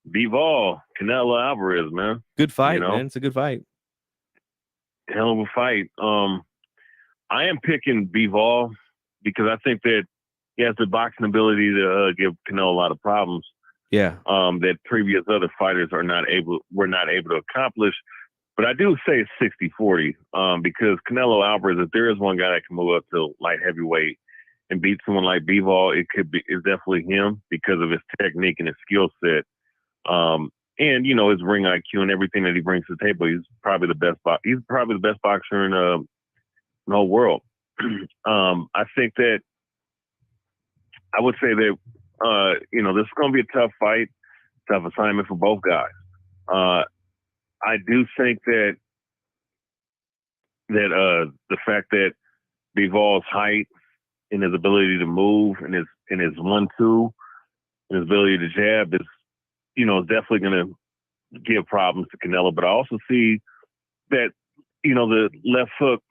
Bivol, Canelo, Alvarez, man. Good fight, You know? man. It's a good fight. Hell of a fight. I am picking Bivol because I think that he has the boxing ability to give Canelo a lot of problems. Yeah. That previous other fighters were not able to accomplish. But I do say it's 60-40 because Canelo Alvarez, if there is one guy that can move up to light heavyweight and beat someone like Bivol, it's definitely him because of his technique and his skill set. And you know, his ring IQ and everything that he brings to the table. He's probably the best boxer in the whole world. I think that I would say that you know, this is going to be a tough fight, tough assignment for both guys. I do think that the fact that Bivol's height and his ability to move and his 1-2 and his ability to jab is, you know, definitely going to give problems to Canelo. But I also see that, you know, the left hook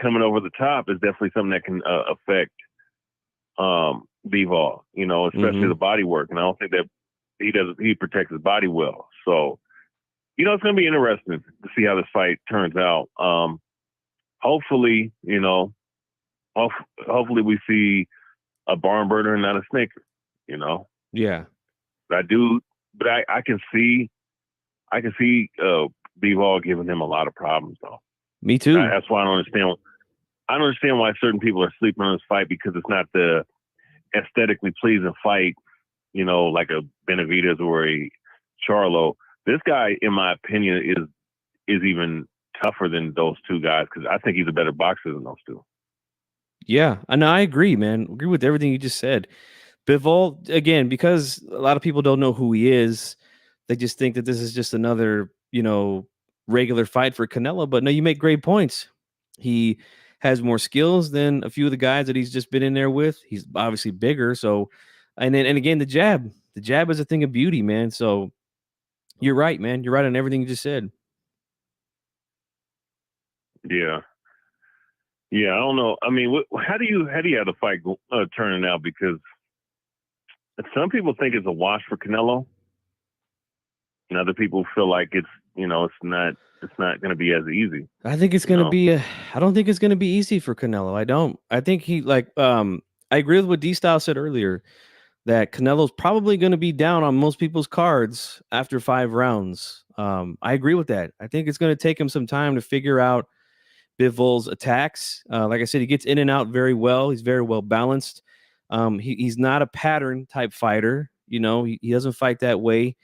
coming over the top is definitely something that can affect Bivol, you know, especially the body work. And I don't think that he protects his body well. So, you know, it's going to be interesting to see how this fight turns out. Hopefully, you know, hopefully we see a barn burner and not a snaker, you know? Yeah. I can see Bivol giving him a lot of problems, though. Me too. That's why I don't understand why certain people are sleeping on this fight, because it's not the aesthetically pleasing fight, you know, like a Benavidez or a Charlo. This guy, in my opinion, is even tougher than those two guys, because I think he's a better boxer than those two. Yeah, and I agree, man. Agree with everything you just said. Bivol, again, because a lot of people don't know who he is, they just think that this is just another, you know, regular fight for Canelo. But no, you make great points. He has more skills than a few of the guys that he's just been in there with. He's obviously bigger. So, and again, the jab is a thing of beauty, man. So you're right, man. You're right on everything you just said. Yeah. Yeah, I don't know. I mean, how do you have the fight turning out? Because some people think it's a wash for Canelo, and other people feel like it's, you know, it's not going to be as easy. I think it's going to be I don't think it's going to be easy for Canelo. I don't. I think he I agree with what D-Style said earlier, that Canelo's probably going to be down on most people's cards after 5 rounds. I agree with that. I think it's going to take him some time to figure out Bivol's attacks. Like I said, he gets in and out very well. He's very well balanced. He's not a pattern type fighter. You know, he doesn't fight that way.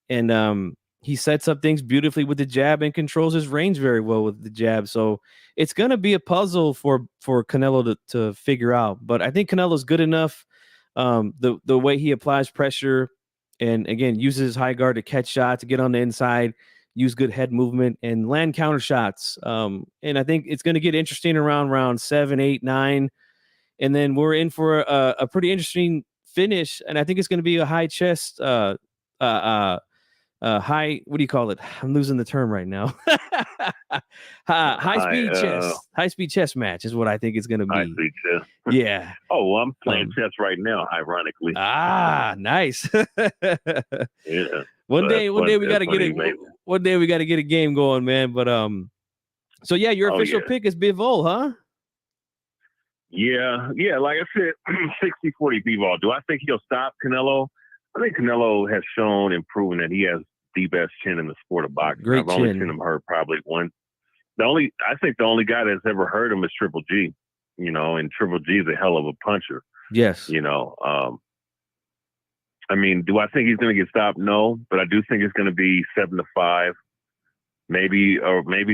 And he sets up things beautifully with the jab and controls his range very well with the jab. So it's going to be a puzzle for Canelo to figure out. But I think Canelo's good enough. The way he applies pressure and, again, uses his high guard to catch shots, to get on the inside, use good head movement, and land counter shots. And I think it's going to get interesting around round 7, 8, 9. And then we're in for a pretty interesting finish. And I think it's going to be a high chest, high, what do you call it? I'm losing the term right now. High speed chess match is what I think it's going to be. High speed chess. Yeah. Oh, well, I'm playing chess right now, ironically. Ah, nice. Yeah. One day we got to get it. One day we got to get a game going, man. But so yeah, your official pick is Bivol, huh? Yeah. Like I said, 60-40 Bivol. Do I think he'll stop Canelo? I think Canelo has shown and proven that he has the best chin in the sport of boxing. Great I've only chin. seen him hurt probably one. I think the only guy that's ever hurt him is Triple G. You know, and Triple G is a hell of a puncher. Yes. You know, I mean, do I think he's going to get stopped? No, but I do think it's going to be 7-5, maybe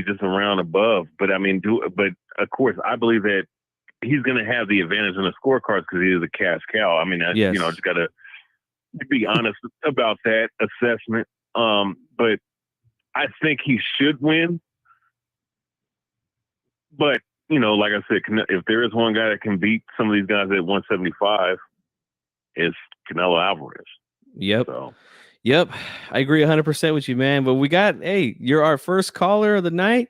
just a round above. But I mean, but of course, I believe that he's going to have the advantage in the scorecards because he is a cash cow. I mean, yes. You know, just got to be honest about that assessment. But I think he should win. But, you know, like I said, if there is one guy that can beat some of these guys at 175, it's Canelo Alvarez. Yep. So. Yep. I agree 100% with you, man. But you're our first caller of the night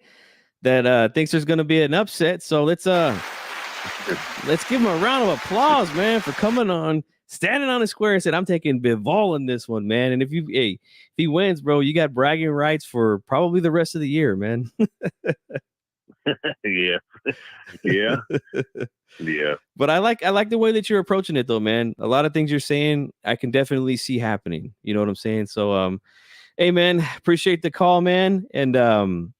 that thinks there's going to be an upset. So let's give him a round of applause, man, for coming on, standing on the square and said, I'm taking Bivol in this one, man. And if he wins, bro, you got bragging rights for probably the rest of the year, man. Yeah. Yeah. Yeah. But I like the way that you're approaching it though, man. A lot of things you're saying, I can definitely see happening. You know what I'm saying? So hey man, appreciate the call, man. And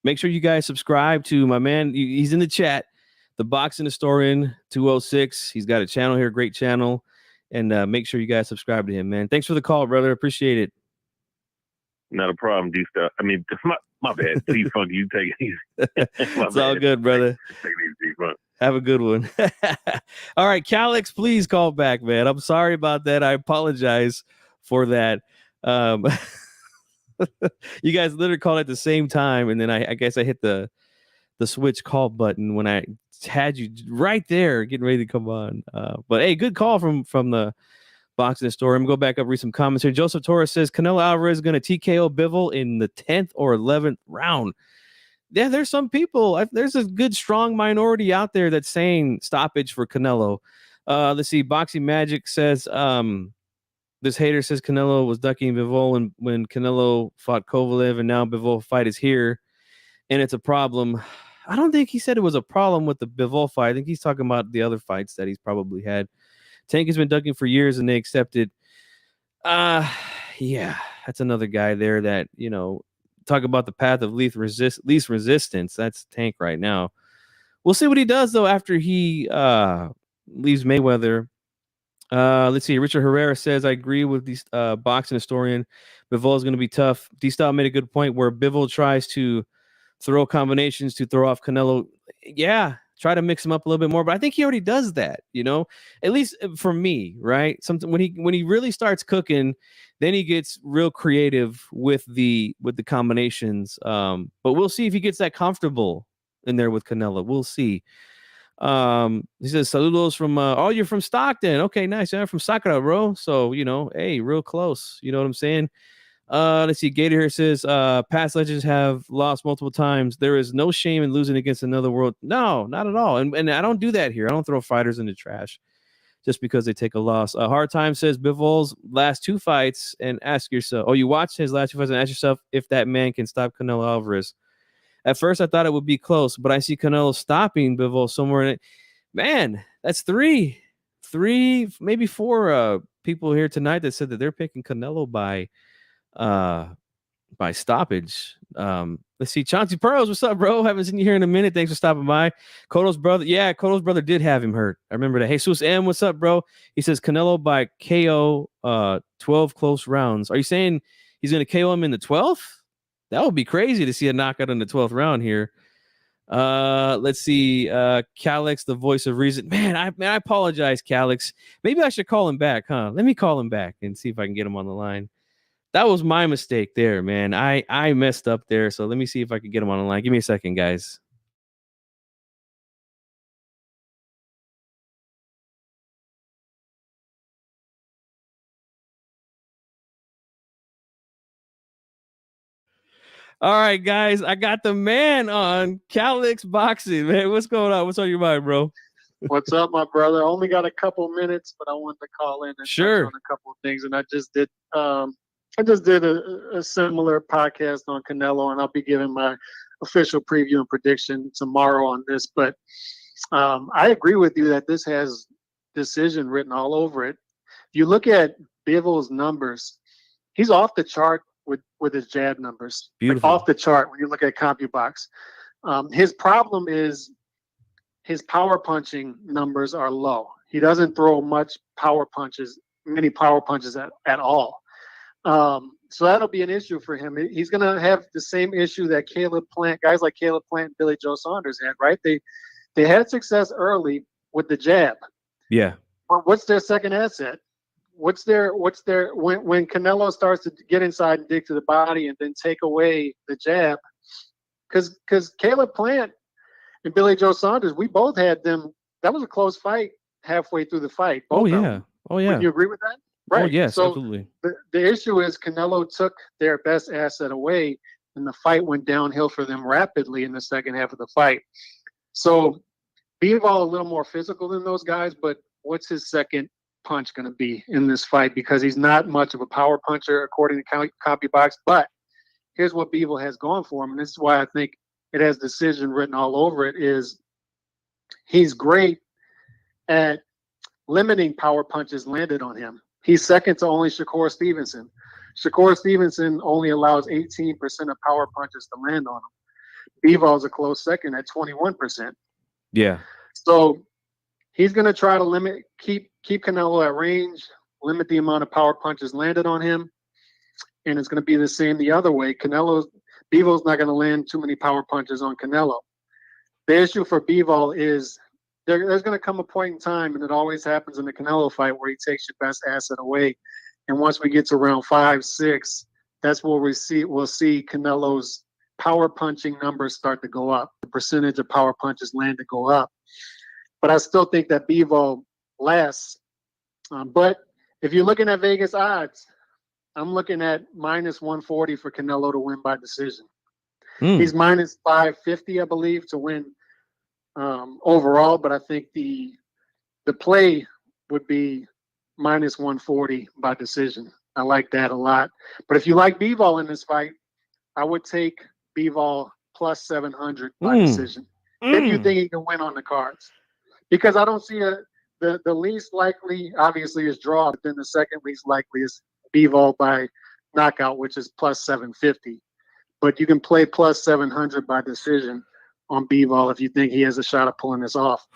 make sure you guys subscribe to my man. He's in the chat, the Boxing Historian 206. He's got a channel here, great channel. And make sure you guys subscribe to him, man. Thanks for the call, brother. Appreciate it. Not a problem, D stuff. I mean, my bad. T Funky, you take it easy. It's all good, brother. Take it easy, Funk. Have a good one. All right, Calix, please call back, man. I'm sorry about that. I apologize for that. You guys literally called at the same time, and then I guess I hit the switch call button when I had you right there getting ready to come on. But hey, good call from the Boxing Store. I'm gonna go back up, read some comments here. Joseph Torres says Canelo Alvarez is going to TKO Bivol in the 10th or 11th round. Yeah, there's some people. There's a good strong minority out there that's saying stoppage for Canelo. Let's see. Boxing Magic says this hater says Canelo was ducking Bivol when Canelo fought Kovalev, and now Bivol fight is here, and it's a problem. I don't think he said it was a problem with the Bivol fight. I think he's talking about the other fights that he's probably had. Tank has been ducking for years, and they accepted. Yeah, that's another guy there that, you know, talk about the path of least resistance. That's Tank right now. We'll see what he does though after he leaves Mayweather. Let's see. Richard Herrera says, I agree with the Boxing Historian. Bivol is going to be tough. D-Style made a good point where Bivol tries to throw combinations to throw off Canelo. Yeah, try to mix him up a little bit more, but I think he already does that, you know, at least for me, right? Something when he really starts cooking, then he gets real creative with the combinations. But we'll see if he gets that comfortable in there with Canelo. We'll see. He says, saludos from you're from Stockton. Okay, nice. I'm from Sakura, bro. So, you know, hey, real close. You know what I'm saying? Let's see. Gator here says, past legends have lost multiple times. There is no shame in losing against another world. No, not at all. And I don't do that here. I don't throw fighters in the trash just because they take a loss. Hard Time says Bivol's last two fights, and ask yourself, you watched his last two fights and ask yourself if that man can stop Canelo Alvarez. At first, I thought it would be close, but I see Canelo stopping Bivol somewhere in it. Man, that's three, maybe four people here tonight that said that they're picking Canelo by stoppage. Let's see. Chauncey Pearls, what's up, bro? Haven't seen you here in a minute. Thanks for stopping by. Koto's brother. Yeah, Koto's brother did have him hurt. I remember that. Jesus M, what's up, bro? He says Canelo by KO 12 close rounds. Are you saying he's going to KO him in the 12th? That would be crazy to see a knockout in the 12th round here. Let's see. Calix, the voice of reason. Man, I apologize, Calix. Maybe I should call him back, huh? Let me call him back and see if I can get him on the line. That was my mistake there, man. I messed up there. So let me see if I can get him on the line. Give me a second, guys. All right, guys. I got the man on Calix Boxing, man. What's going on? What's on your mind, bro? What's up, my brother? I only got a couple minutes, but I wanted to call in and touch on a couple of things. And I just did a similar podcast on Canelo, and I'll be giving my official preview and prediction tomorrow on this. But I agree with you that this has decision written all over it. If you look at Bivol's numbers, he's off the chart with his jab numbers. Beautiful. Like off the chart when you look at CompuBox. His problem is his power punching numbers are low. He doesn't throw many power punches at all. So that'll be an issue for him. He's going to have the same issue that guys like Caleb Plant and Billy Joe Saunders had, right? They had success early with the jab. Yeah. But what's their second asset? When Canelo starts to get inside and dig to the body and then take away the jab, because Caleb Plant and Billy Joe Saunders, we both had them. That was a close fight halfway through the fight. Oh yeah. Would you agree with that? Right. Oh yes, so absolutely. The issue is Canelo took their best asset away, and the fight went downhill for them rapidly in the second half of the fight. So Bivol a little more physical than those guys, but what's his second punch going to be in this fight? Because he's not much of a power puncher according to CompuBox. But here's what Bivol has going for him, and this is why I think it has decision written all over it, is he's great at limiting power punches landed on him. He's second to only Shakur Stevenson. Shakur Stevenson only allows 18% of power punches to land on him. Bivol's a close second at 21%. Yeah. So he's going to try to keep Canelo at range, limit the amount of power punches landed on him, and it's going to be the same the other way. Bivol's not going to land too many power punches on Canelo. The issue for Bivol is there's going to come a point in time, and it always happens in the Canelo fight, where he takes your best asset away. And once we get to round 5, 6, that's where we'll see Canelo's power punching numbers start to go up. The percentage of power punches landed go up. But I still think that Bivol lasts. But if you're looking at Vegas odds, I'm looking at -140 for Canelo to win by decision. He's -550, I believe, to win overall. But I think the play would be -140 by decision. I like that a lot. But if you like Bivol in this fight, I would take Bivol +700 by decision. If you think he can win on the cards. Because I don't see the least likely, obviously, is draw, but then the second least likely is Bivol by knockout, which is +750. But you can play +700 by decision on Bivol if you think he has a shot of pulling this off.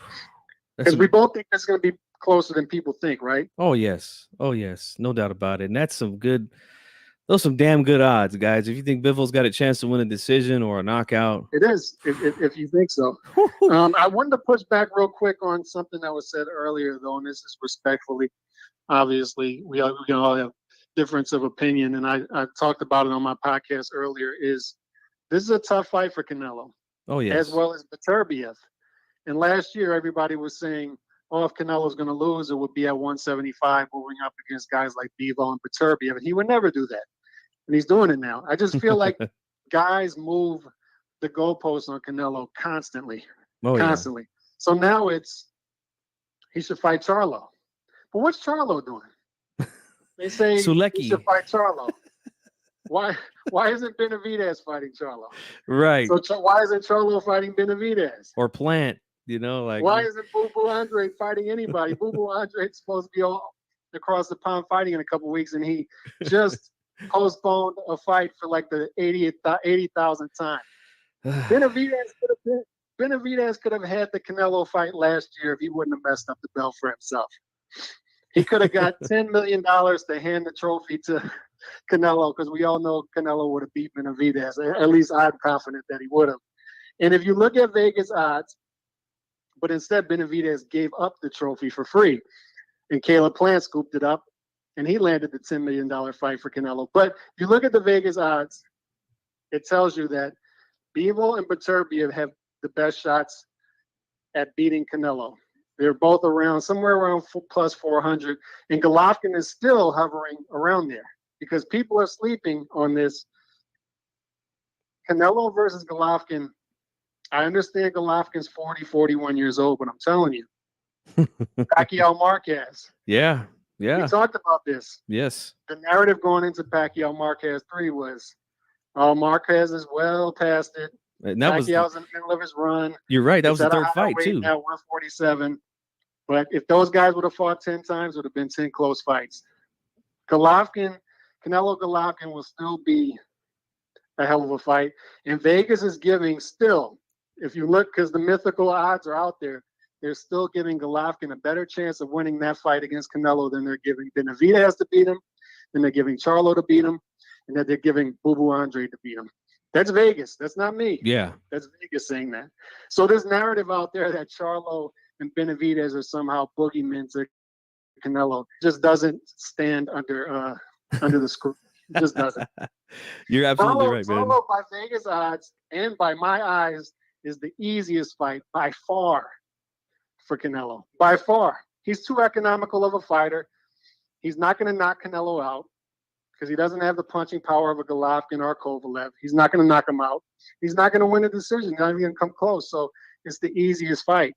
Because we both think it's going to be closer than people think, right? Oh yes, no doubt about it. And that's some damn good odds, guys. If you think Bivol's got a chance to win a decision or a knockout, it is. If you think so. I wanted to push back real quick on something that was said earlier, though, and this is respectfully. Obviously, we all have difference of opinion, and I talked about it on my podcast earlier. This is a tough fight for Canelo. Oh yes, as well as Beterbiev. And last year, everybody was saying, "Oh, if Canelo's going to lose, it would be at 175, moving up against guys like Bivol and Beterbiev." And he would never do that, and he's doing it now. I just feel like guys move the goalposts on Canelo constantly. Constantly. Yeah. So now he should fight Charlo. But what's Charlo doing? They say he should fight Charlo. Why isn't Benavidez fighting Charlo? Right. So why isn't Charlo fighting Benavidez? Or Plant, like why isn't Boo Boo Andre fighting anybody? Boo Boo Andre is supposed to be all across the pond fighting in a couple of weeks, and he just postponed a fight for like the 80,000th time. Benavidez could have had the Canelo fight last year if he wouldn't have messed up the belt for himself. He could have got $10 million to hand the trophy to Canelo, because we all know Canelo would have beat Benavidez. At least I'm confident that he would have. And if you look at Vegas odds, but instead Benavidez gave up the trophy for free, and Caleb Plant scooped it up, and he landed the $10 million fight for Canelo. But if you look at the Vegas odds, it tells you that Bivol and Beterbiev have the best shots at beating Canelo. They're both somewhere around plus 400, and Golovkin is still hovering around there because people are sleeping on this. Canelo versus Golovkin. I understand Golovkin's 41 years old, but I'm telling you, Pacquiao Marquez. Yeah. We talked about this. Yes. The narrative going into Pacquiao Marquez 3 was, Marquez is well past it. And that Pacquiao's in the middle of his run. You're right. That was the third fight too. Now 147. But if those guys would have fought 10 times, it would have been 10 close fights. Canelo Golovkin will still be a hell of a fight. And Vegas is giving still, if you look, because the mythical odds are out there, they're still giving Golovkin a better chance of winning that fight against Canelo than they're giving Benavidez to beat him, than they're giving Charlo to beat him, and that they're giving Boo Boo Andre to beat him. That's Vegas. That's not me. Yeah. That's Vegas saying that. So this narrative out there that Charlo and Benavidez are somehow boogeymen to Canelo just doesn't stand under the screw. It just doesn't. You're absolutely right, man. Charlo by Vegas odds and by my eyes is the easiest fight by far for Canelo. By far. He's too economical of a fighter. He's not going to knock Canelo out, because he doesn't have the punching power of a Golovkin or Kovalev. He's not going to knock him out. He's not going to win a decision. Not even going to come close. So it's the easiest fight.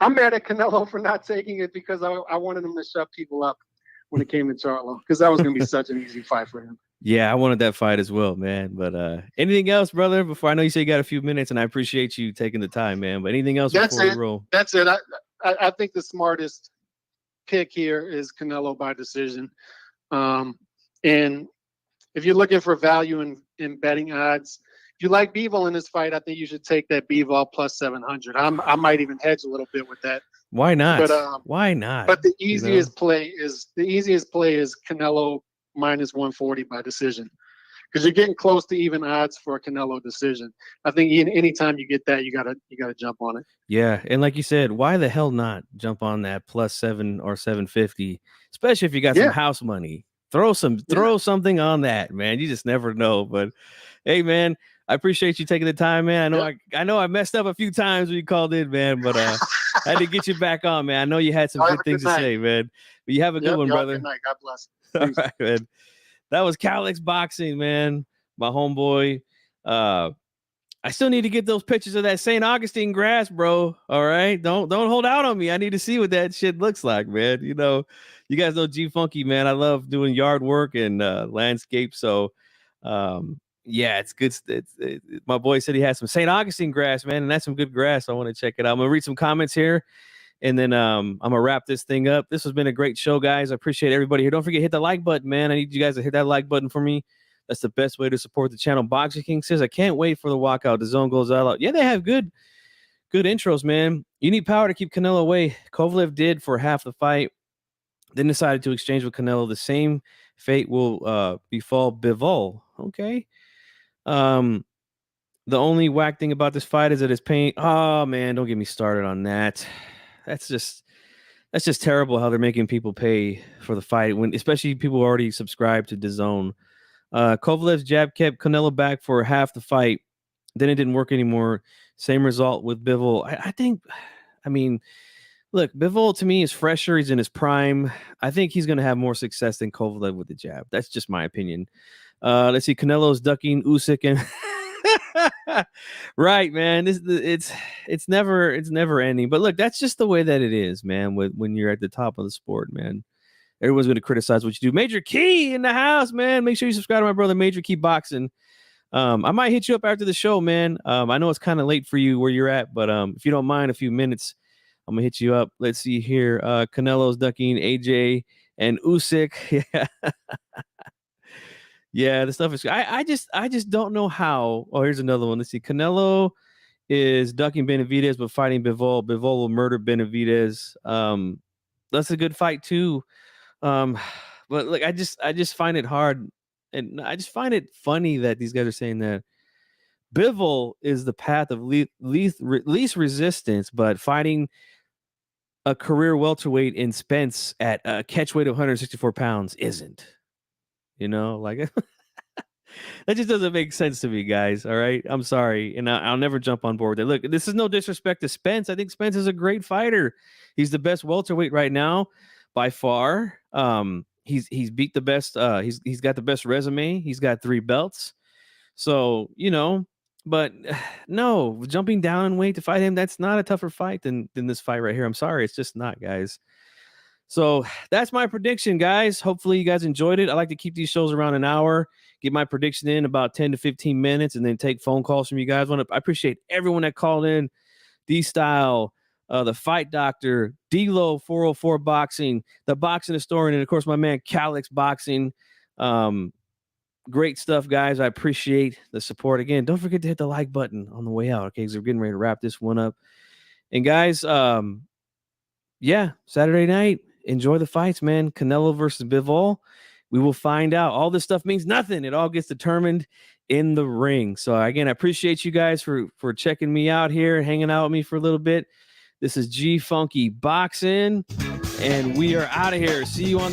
I'm mad at Canelo for not taking it, because I wanted him to shut people up when it came to Charlo, because that was going to be such an easy fight for him. Yeah, I wanted that fight as well, man. But anything else, brother? Before I know you say you got a few minutes, and I appreciate you taking the time, man. But anything else That's before we it. roll? That's it. I think the smartest pick here is Canelo by decision. And if you're looking for value in betting odds, if you like Bivol in this fight, I think you should take that Bivol plus 700. I might even hedge a little bit with that. Why not? But why not? But the easiest play is Canelo minus 140 by decision, because you're getting close to even odds for a Canelo decision. I think anytime you get that, you gotta jump on it. Yeah, and like you said, why the hell not jump on that plus 7 or 750, especially if you got some house money. Throw something on that, man. You just never know. But hey, man, I appreciate you taking the time, man. I know I messed up a few times when you called in, man, but I had to get you back on, man. I know you had some good things to say, man. But you have a good one, brother. Good night. God bless. All right, man. That was Calix Boxing, man. My homeboy. I still need to get those pictures of that St. Augustine grass, bro. All right. Don't hold out on me. I need to see what that shit looks like, man. You know, you guys know G Funky, man. I love doing yard work and landscape. So yeah, it's good. My boy said he has some St. Augustine grass, man, and that's some good grass. I want to check it out. I'm gonna read some comments here, and then I'm gonna wrap this thing up. This has been a great show, guys. I appreciate everybody here. Don't forget to hit the like button, man. I need you guys to hit that like button for me. That's the best way to support the channel. Boxing King says, I can't wait for the walkout. The zone goes all out. Yeah, they have good intros, man. You need power to keep Canelo away. Kovalev did for half the fight, then decided to exchange with Canelo. The same fate will befall Bivol. Okay. The only whack thing about this fight is that it's pain. Oh, man, don't get me started on that. That's just terrible how they're making people pay for the fight, when especially people who already subscribed to DAZN. Kovalev's jab kept Canelo back for half the fight. Then it didn't work anymore. Same result with Bivol. I mean, look, Bivol to me is fresher. He's in his prime. I think he's going to have more success than Kovalev with the jab. That's just my opinion. Let's see. Canelo's ducking Usyk and right, man. It's never ending. But look, that's just the way that it is, man. When you're at the top of the sport, man. Everyone's going to criticize what you do. Major Key in the house, man. Make sure you subscribe to my brother, Major Key Boxing. I might hit you up after the show, man. I know it's kind of late for you where you're at, but if you don't mind a few minutes, I'm going to hit you up. Let's see here. Canelo's ducking AJ and Usyk. Yeah. Yeah, the stuff is... I just don't know how... Oh, here's another one. Let's see. Canelo is ducking Benavidez, but fighting Bivol. Bivol will murder Benavidez. That's a good fight, too. But like I just find it hard, and I just find it funny that these guys are saying that Bivol is the path of least resistance, but fighting a career welterweight in Spence at a catch weight of 164 pounds isn't. You know, like that just doesn't make sense to me, guys. All right, I'm sorry, and I'll never jump on board with it. Look, this is no disrespect to Spence. I think Spence is a great fighter. He's the best welterweight right now by far. He's beat the best. He's got the best resume. He's got 3 belts. So, you know, but no, jumping down in weight to fight him, that's not a tougher fight than this fight right here. I'm sorry, it's just not, guys. So that's my prediction, guys. Hopefully you guys enjoyed it. I like to keep these shows around an hour, get my prediction in about 10 to 15 minutes, and then take phone calls from you guys. I appreciate everyone that called in. D-Style, the Fight Doctor, D-Lo 404 Boxing, the Boxing Historian, and of course my man Calix Boxing. Great stuff, guys. I appreciate the support. Again, don't forget to hit the like button on the way out, okay? Because we're getting ready to wrap this one up. And guys, yeah, Saturday night, enjoy the fights, man. Canelo versus Bivol. We will find out. All this stuff means nothing. It all gets determined in the ring. So again, I appreciate you guys for checking me out here, hanging out with me for a little bit. This is G Funky Boxing, and we are out of here. See you on